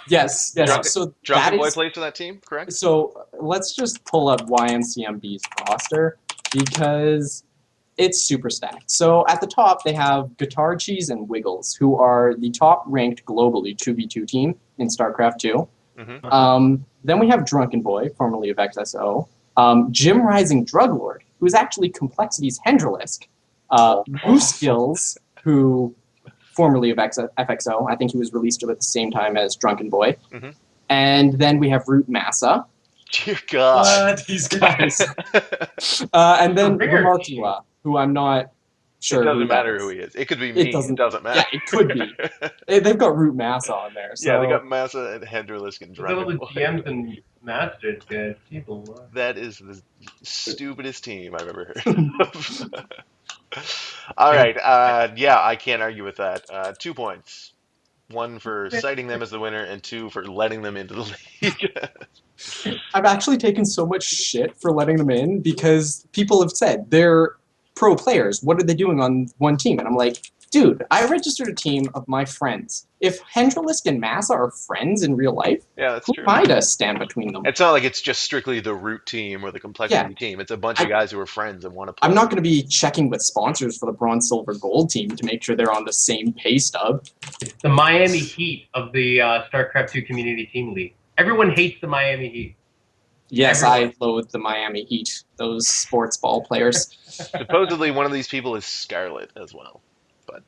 Yes. Drunken- So that Drunken Boy is. plays for that team, correct? So let's just pull up YMCMB's roster because it's super stacked. So at the top, they have Guitar Cheese and Wiggles, who are the top ranked globally 2v2 team in StarCraft 2. Then we have Drunken Boy, formerly of XSO. Jim Rising Druglord, who is actually Complexity's Hendralisk. Moose Skills, who formerly of FXO. I think he was released about the same time as Drunken Boy. And then we have Root Massa. Dear God. These guys. And then Rare. Remarkula, who I'm not sure. It doesn't who that matter is. who he is. It could be me. It doesn't matter. Yeah, it could be. They've got Root Massa on there. So. Yeah, they got Massa and Henderlisk and Look at all Drunken the Boy. GMs and masters, guys. People. That is the stupidest team I've ever heard of. All right. Yeah, I can't argue with that. 2 points. 1 for citing them as the winner, and 2 for letting them into the league. I've actually taken so much shit for letting them in because people have said they're pro players. What are they doing on one team? And I'm like, dude, I registered a team of my friends. If Hendralisk and Massa are friends in real life, Yeah, that's who true. am I to stand between them? It's not like it's just strictly the root team or the complexity team. It's a bunch of guys who are friends and want to play. I'm not going to be checking with sponsors for the bronze, silver, gold team to make sure they're on the same pay stub. It's the Miami Heat of the StarCraft 2 Community Team League. Everyone hates the Miami Heat. Yes, Everyone. I loathe the Miami Heat, those sports ball players. Supposedly, one of these people is Scarlet as well. But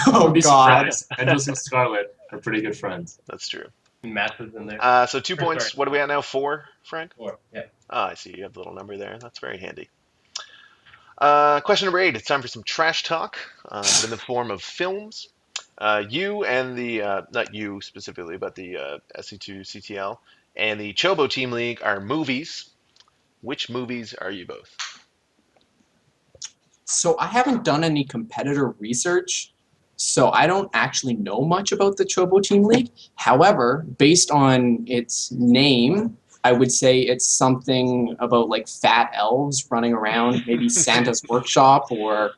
Oh, Be God. surprised. Angels and Scarlet are pretty good friends. that's true. Masses in there. So 2 Or points. sorry. What are we at now? 4, Frank? 4. Yeah. Oh, I see. You have the little number there. That's very handy. Question number 8. It's time for some trash talk, but in the form of films. You and the, not you specifically, but the SC2CTL and the Chobo Team League are movies. Which movies are you both? So I haven't done any competitor research, so I don't actually know much about the Chobo Team League. However, based on its name, I would say it's something about like fat elves running around, maybe Santa's Workshop, or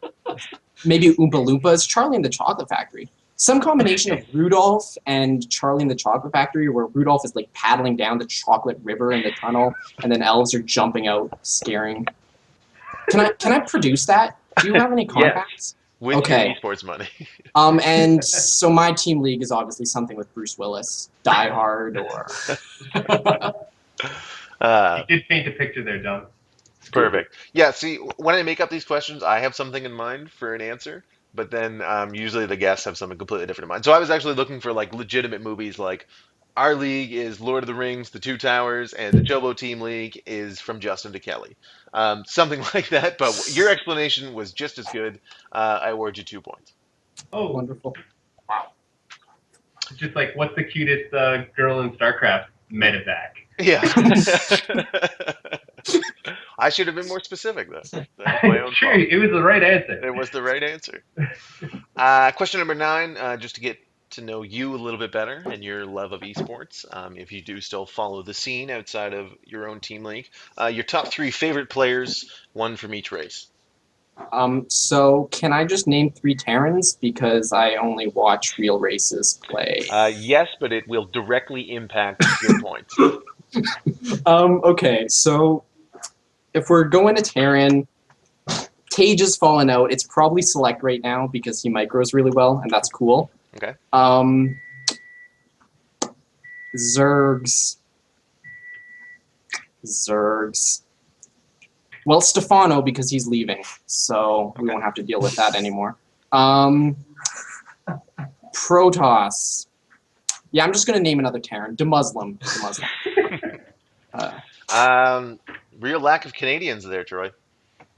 maybe Oompa Loompas, Charlie and the Chocolate Factory. Some combination of Rudolph and Charlie and the Chocolate Factory, where Rudolph is like paddling down the chocolate river in the tunnel, and then elves are jumping out, scaring. Can I produce that? Do you have any contacts? With Okay. your esports money. And so my team league is obviously something with Bruce Willis, Die Hard, or You did paint a picture there, John. Perfect. Yeah, see, when I make up these questions, I have something in mind for an answer, but then usually the guests have something completely different in mind. So I was actually looking for like legitimate movies, like our league is Lord of the Rings, The Two Towers, and the Chobo Team League is From Justin to Kelly. Something like that, but your explanation was just as good. I award you 2 points. Oh, wonderful. it's just like, what's the cutest girl in StarCraft? Medevac. Yeah. I should have been more specific, though. That's my own Sure, fault. it was the right answer. It was the right answer. Question number 9, just to get to know you a little bit better and your love of esports, if you do still follow the scene outside of your own team league. Your top 3 favorite players, 1 from each race. So can I just name 3 Terrans because I only watch real races play? Yes, but it will directly impact your points. Okay, so if we're going to Terran, Tage has fallen out. It's probably Select right now because he micros really well, and that's cool. Okay. Zergs. Well, Stefano because he's leaving, so we won't have to deal with that anymore. Protoss. Yeah, I'm just gonna name another Terran. Demuslim. Real lack of Canadians there, Troy.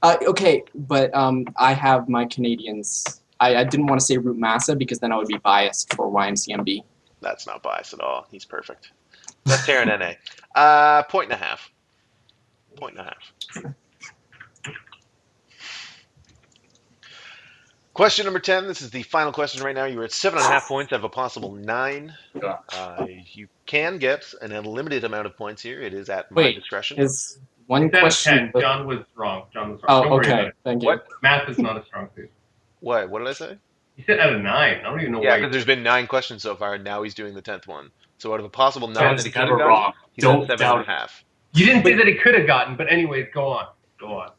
Okay, but I have my Canadians. I didn't want to say Root Massa because then I would be biased for YMCMB. That's not biased at all. He's perfect. That's Terran NA. Point and a half. Point and a half. Question number 10. This is the final question right now. You're at 7.5 points out of a possible 9. You can get an unlimited amount of points here. It is at my discretion. Is one Instead of question? 10, John was wrong. Don't Oh, worry about okay. it. Thank you. What? Math is not a strong suit. What did I say? You said out of 9. I don't even know Yeah, why. because there's been 9 questions so far, and now he's doing the 10th one. So out of a possible 9 John's that he could have never gotten, wrong. he's at Don't 7.5. doubt You didn't say that he could have gotten, but anyways, go on. Go on.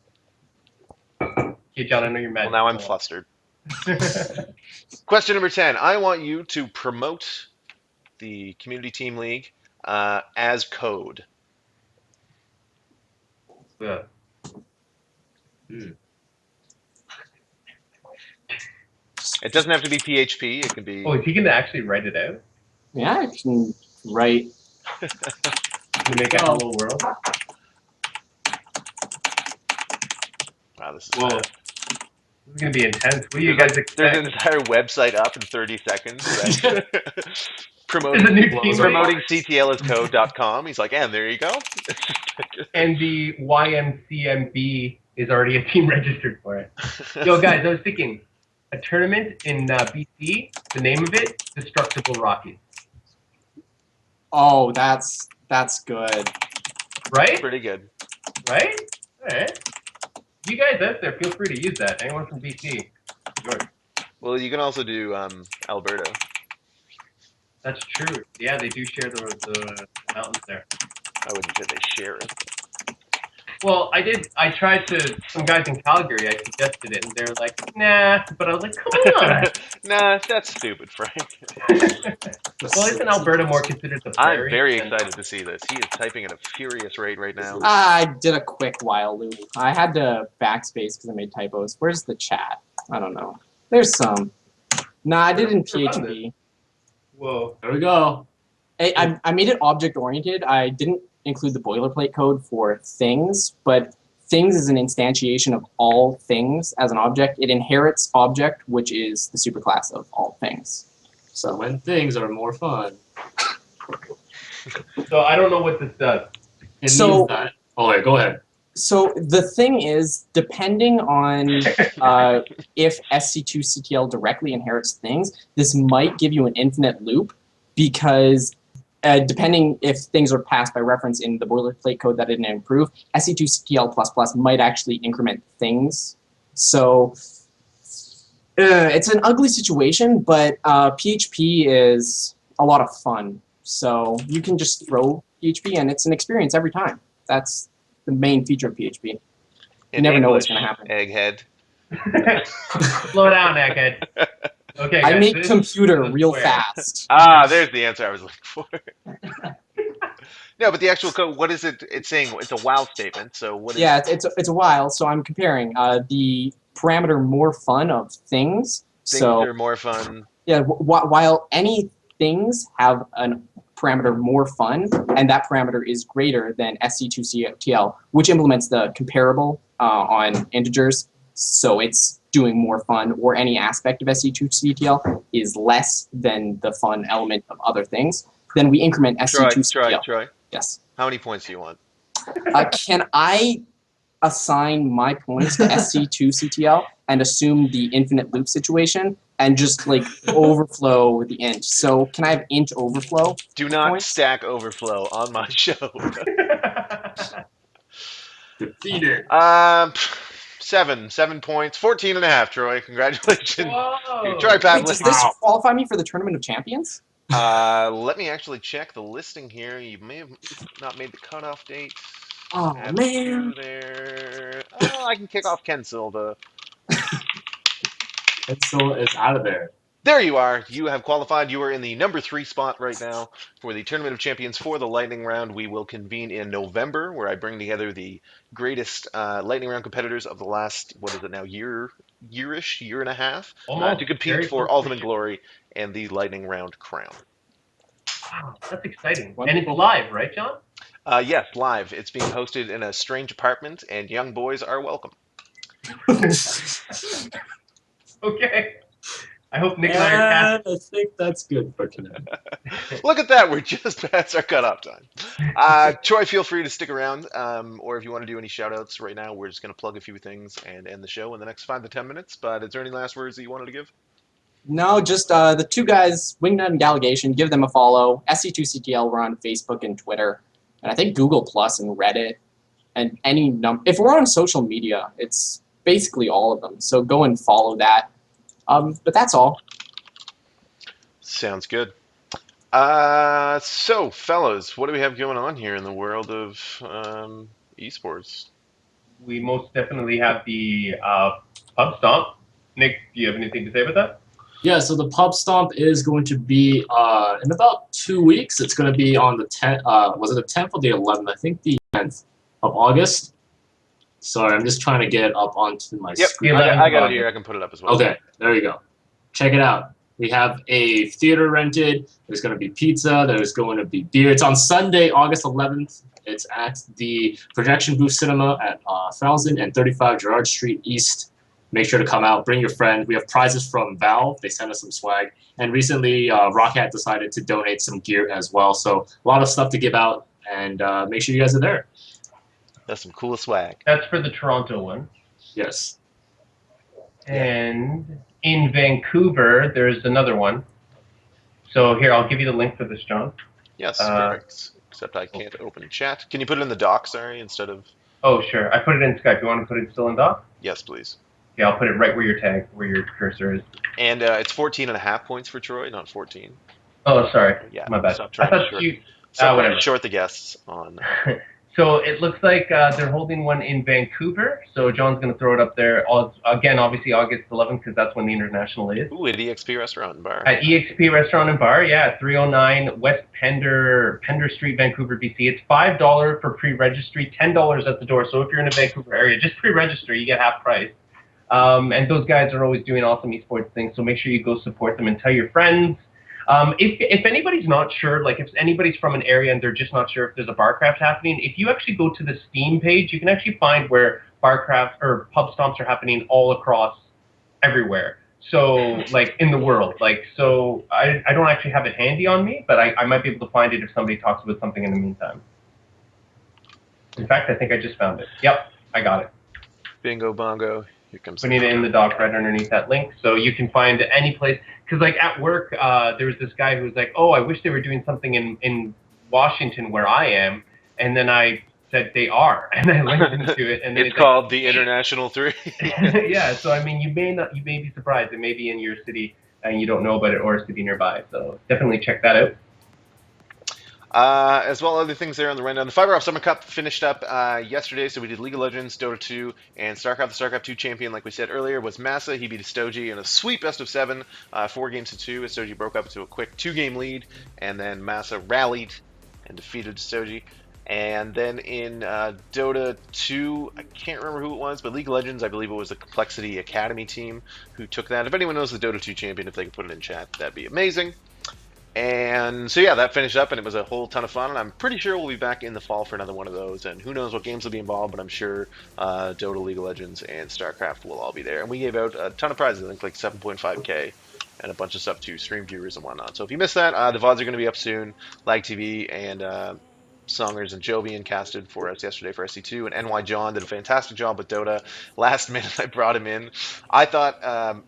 Okay, John, I know you're mad. Well, now I'm Go on. flustered. Question number 10. I want you to promote the Community Team League as code. Yeah. It doesn't have to be PHP. It can be. Oh, is he gonna actually write it out? Yeah, I can write. To make a hello world? Wow, this is Whoa. fast. This is gonna be intense. What do you guys There's expect? an entire website up in 30 seconds. Right? There's a promoting new team promoting CTLscode.com. He's like, and there you go. and the YMCMB is already a team registered for it. Yo, guys, I was thinking a tournament in BC. The name of it, Destructible Rockies. Oh, that's good. Right? Pretty good. Right? All right. You guys out there, feel free to use that. Anyone from BC? Yours. Well, you can also do Alberta. That's true. Yeah, they do share the mountains there. I wouldn't say they share it. Well, I did. I tried to. Some guys in Calgary, I suggested it, and they were like, "Nah." But I was like, "Come on." Nah, that's stupid, Frank. Well, isn't Alberta more considered the I'm prairie? very than- excited to see this. He is typing at a furious rate right now. I did a quick while loop. I had to backspace because I made typos. Where's the chat? I don't know. There's some. Nah, I did in PHP. Whoa. There we go. I made it object oriented. I didn't include the boilerplate code for things, but things is an instantiation of all things as an object. It inherits object, which is the superclass of all things. So when things are more fun. So I don't know what this does. It So- means that. Oh, wait, go ahead. So the thing is, depending on if SC2CTL directly inherits things, this might give you an infinite loop because depending if things are passed by reference in the boilerplate code that didn't improve, SC2CTL++ might actually increment things. So it's an ugly situation, but PHP is a lot of fun. So you can just throw PHP and it's an experience every time. That's the main feature of PHP. In never know what's English, gonna happen. Egghead. Slow down, egghead. Okay. I guys, make this computer is real square. fast. Ah, there's the answer I was looking for. No, but the actual code, what is it? It's saying it's a while statement. So what is Yeah, it's a while. So I'm comparing the parameter more fun of things. things So are more fun? yeah, while any things have a parameter more fun, and that parameter is greater than SC2CTL, which implements the comparable on integers. So it's doing more fun, or any aspect of SC2CTL is less than the fun element of other things. Then we increment SC2CTL. Troy. Yes. How many points do you want? Can I assign my points to SC2CTL and assume the infinite loop situation and just like overflow the int? So can I have int overflow? Do not Points? stack overflow on my show. Defeated. 7 points, 14.5, Troy. Congratulations. Whoa. Try Wait, Pavlek. does this qualify me for the Tournament of Champions? Let me actually check the listing here. You may have not made the cutoff date. Oh, Add man. two there. Oh, I can kick off Ken Silva. Pencil is out of there. There you are. You have qualified. You are in the number 3 spot right now for the Tournament of Champions for the Lightning Round. We will convene in November, where I bring together the greatest Lightning Round competitors of the last, what is it now, year and a half, Almost. to compete Very for close. Ultimate Glory and the Lightning Round crown. Wow, that's exciting. Wonderful. And it's live, right, John? Yes, live. It's being hosted in a strange apartment, and young boys are welcome. Okay. I hope Nick and I are cast. And I think that's good for tonight. Look at that. We're just past our cutoff time. Troy, feel free to stick around, or if you want to do any shout-outs right now, we're just going to plug a few things and end the show in the next 5 to 10 minutes. But is there any last words that you wanted to give? No, just the two guys, Wingnut and Galligation, give them a follow. SC2CTL, we're on Facebook and Twitter, and I think Google Plus and Reddit, and if we're on social media, it's basically all of them. So go and follow that. But that's all. Sounds good. So, fellas, what do we have going on here in the world of esports? We most definitely have the pub stomp. Nick, do you have anything to say about that? Yeah, so the pub stomp is going to be in about 2 weeks. It's going to be on the 10th. Was it the 10th or the 11th? I think the 10th of August. Sorry, I'm just trying to get it up onto my Yep, screen. I got it here. I can put it up as well. Okay, there you go. Check it out. We have a theater rented. There's going to be pizza. There's going to be beer. It's on Sunday, August 11th. It's at the Projection Booth Cinema at 1035 Gerard Street East. Make sure to come out. Bring your friend. We have prizes from Valve. They sent us some swag. And recently, Rockhat decided to donate some gear as well. So a lot of stuff to give out. And make sure you guys are there. That's some cool swag. That's for the Toronto one. Yes. And in Vancouver, there's another one. So here, I'll give you the link for this, John. Yes, perfect. Except I can't open chat. Can you put it in the doc, sorry, instead of... Oh, sure. I put it in Skype. You want to put it still in doc? Yes, please. Yeah, I'll put it right where your tag, where your cursor is. And it's 14.5 points for Troy, not 14. Oh, sorry. Yeah, My bad. Stop I trying thought to you... whatever. Short the guests on... So it looks like they're holding one in Vancouver. So John's going to throw it up there. Again, obviously August 11th, because that's when the international is. Ooh, at EXP Restaurant and Bar. At EXP Restaurant and Bar, yeah, 309 West Pender Street, Vancouver, BC. It's $5 for pre-registry, $10 at the door. So if you're in the Vancouver area, just pre-register, you get half price. And those guys are always doing awesome esports things, so make sure you go support them and tell your friends. If anybody's not sure, like if anybody's from an area and they're just not sure if there's a Barcraft happening, if you actually go to the Steam page, you can actually find where Barcraft or pub stomps are happening all across everywhere. So like in the world, like, so I don't actually have it handy on me, but I might be able to find it if somebody talks about something in the meantime. In fact, I think I just found it. Yep, I got it. Bingo bongo. Here comes Putting it in the doc right underneath that link, so you can find any place. Because like at work, there was this guy who was like, "Oh, I wish they were doing something in Washington where I am," and then I said they are, and I linked into it, and then it's called the International 3. Yeah, so I mean, you may be surprised. It may be in your city and you don't know about it, or a city nearby. So definitely check that out. As well, other things there on the rundown. The Fiber Off Summer Cup finished up yesterday, so we did League of Legends, Dota 2, and StarCraft. The StarCraft 2 champion, like we said earlier, was Massa. He beat Estoji in a sweet best of 7, 4 games to 2. Estoji broke up to a quick 2-game lead, and then Massa rallied and defeated Estoji. And then in Dota 2, I can't remember who it was, but League of Legends, I believe it was the Complexity Academy team who took that. If anyone knows the Dota 2 champion, if they could put it in chat, that'd be amazing. And so yeah, that finished up, and it was a whole ton of fun. And I'm pretty sure we'll be back in the fall for another one of those. And who knows what games will be involved, but I'm sure Dota, League of Legends, and StarCraft will all be there. And we gave out a ton of prizes, I think like 7.5K, and a bunch of stuff to stream viewers and whatnot. So if you missed that, the VODs are going to be up soon. Lag TV and Songers and Jovian casted for us yesterday for SC2, and NY John did a fantastic job with Dota. Last minute, I brought him in. I thought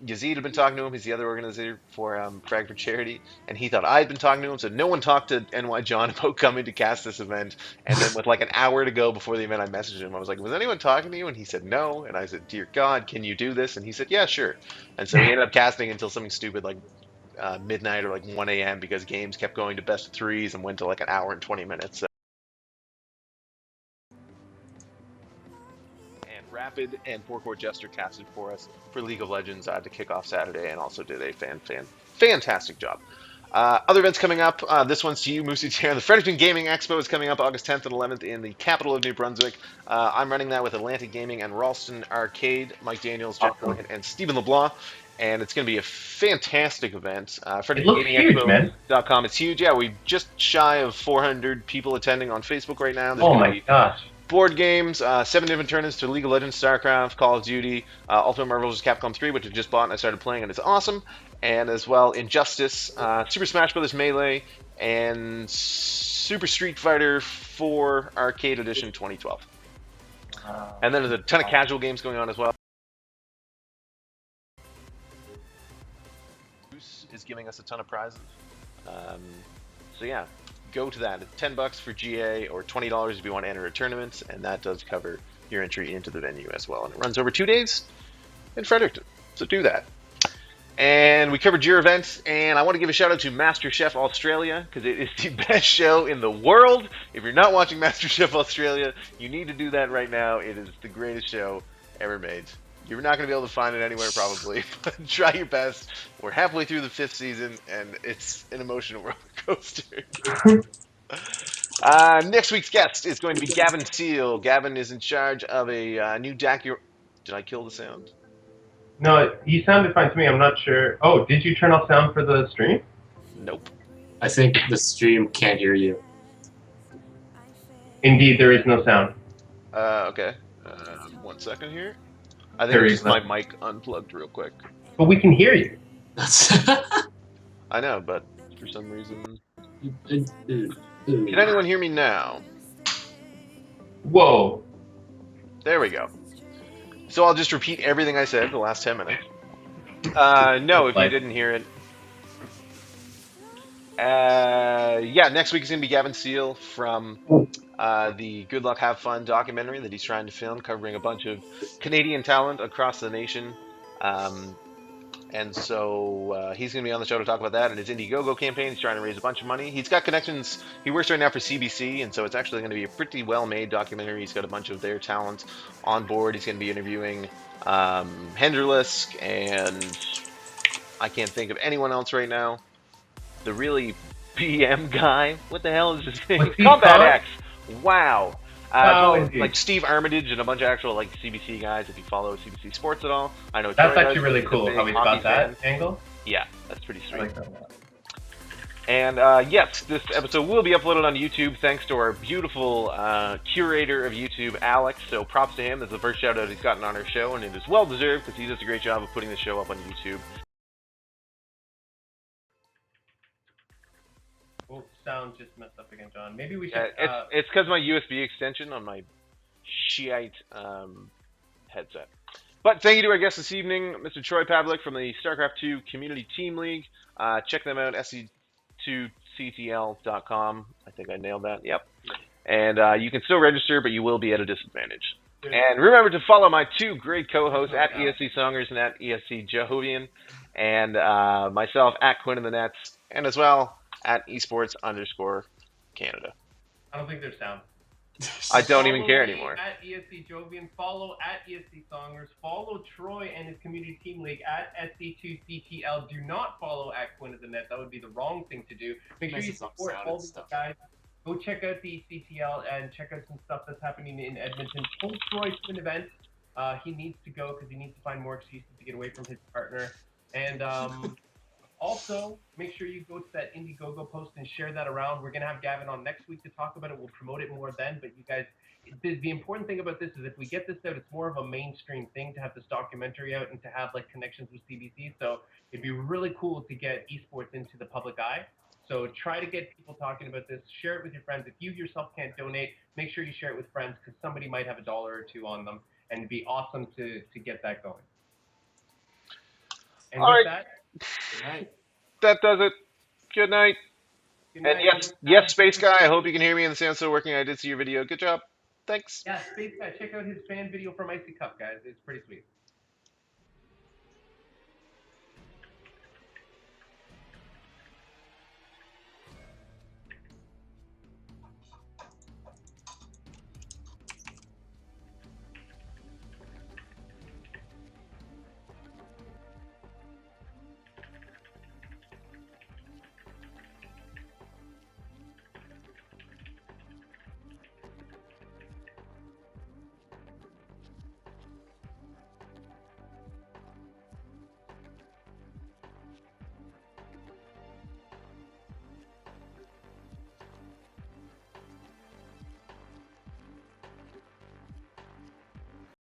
Yazid had been talking to him. He's the other organizer for Frag for Charity, and he thought I had been talking to him. So no one talked to NY John about coming to cast this event. And then with like an hour to go before the event, I messaged him. I was like, "Was anyone talking to you?" And he said, "No." And I said, "Dear God, can you do this?" And he said, "Yeah, sure." And so he ended up casting until something stupid like midnight or like 1 a.m. because games kept going to best of 3s and went to like an hour and 20 minutes. So. Rapid and Four-Court Jester casted for us for League of Legends to kick off Saturday, and also did a fantastic job. Other events coming up. This one's to you, Moosey Chair. The Fredericton Gaming Expo is coming up August 10th and 11th in the capital of New Brunswick. I'm running that with Atlantic Gaming and Ralston Arcade, Mike Daniels, Jeff Morgan, and Stephen LeBlanc. And it's going to be a fantastic event. FredericktonGamingExpo.com. It's huge. Yeah, we're just shy of 400 people attending on Facebook right now. Oh my gosh. Board games, 7 different tournaments to League of Legends, StarCraft, Call of Duty, Ultimate Marvel vs. Capcom 3, which I just bought and I started playing, and it's awesome. And as well, Injustice, Super Smash Bros. Melee, and Super Street Fighter 4 Arcade Edition 2012. And then there's a ton of casual games going on as well. Is giving us a ton of prizes. So yeah. Go to that. It's $10 for GA or $20 if you want to enter a tournament, and that does cover your entry into the venue as well. And it runs over 2 days in Fredericton, so do that. And we covered your events, and I want to give a shout out to MasterChef Australia because it is the best show in the world. If you're not watching MasterChef Australia, you need to do that right now. It is the greatest show ever made. You're not going to be able to find it anywhere probably, but try your best. We're halfway through the 5th season, and it's an emotional roller coaster. Next week's guest is going to be Gavin Seal. Gavin is in charge of a new docu. Did I kill the sound? No, you sounded fine to me. I'm not sure. Oh, did you turn off sound for the stream? Nope. I think the stream can't hear you. Indeed, there is no sound. Okay. 1 second here. I think There it's is just my mic unplugged real quick. But we can hear you. I know, but for some reason. Can Can anyone hear me now? Whoa. There we go. So I'll just repeat everything I said the last 10 minutes. No, if you didn't hear it. Yeah, next week is going to be Gavin Seal from the Good Luck Have Fun documentary that he's trying to film, covering a bunch of Canadian talent across the nation. And so he's going to be on the show to talk about that and his Indiegogo campaign. He's trying to raise a bunch of money. He's got connections. He works right now for CBC, and so it's actually going to be a pretty well-made documentary. He's got a bunch of their talent on board. He's going to be interviewing Henderlisk, and I can't think of anyone else right now. The really BM guy. What the hell is his name? What's he Combat called? X. Wow. Oh, indeed. Like Steve Armitage and a bunch of actual like CBC guys. If you follow CBC Sports at all, I know That's Troy actually does. really He's a cool big how he's hockey got that fan. angle. Yeah, that's pretty I sweet. like that a lot. And yes, this episode will be uploaded on YouTube thanks to our beautiful curator of YouTube, Alex. So props to him. This is the first shout out he's gotten on our show, and it is well deserved because he does a great job of putting the show up on YouTube. Oh, sound just messed up again, John. Maybe we should. It's because my USB extension on my Shiite headset. But thank you to our guest this evening, Mr. Troy Pavlek from the StarCraft 2 Community Team League. Check them out, SC2CTL.com. I think I nailed that. Yep. And you can still register, but you will be at a disadvantage. And remember to follow my two great co-hosts at ESC Songers and at ESC Jehovian, and myself at Quinn of the Nets, and as well at eSports_Canada. I don't think there's sound. I don't even care Me anymore. At ESC Jovian, follow at ESC Songers, follow Troy and his community team league at SC2CTL. Do not follow at Quinn of the Net. That would be the wrong thing to do. Make sure you support all these guys. Go check out the CTL and check out some stuff that's happening in Edmonton. Full Troy to an event. He needs to go because he needs to find more excuses to get away from his partner. And also, make sure you go to that Indiegogo post and share that around. We're going to have Gavin on next week to talk about it. We'll promote it more then. But you guys, the important thing about this is if we get this out, it's more of a mainstream thing to have this documentary out and to have like connections with CBC. So it'd be really cool to get esports into the public eye. So try to get people talking about this. Share it with your friends. If you yourself can't donate, make sure you share it with friends because somebody might have $1 or $2 on them, and it'd be awesome to get that going. And All with right. that, Good night. That does it. Good night. good And night. yes, Space Guy, I hope you can hear me and the sound's still working. I did see your video. Good job. Thanks. Yeah, Space Guy, check out his fan video from Icy Cup, guys. It's pretty sweet.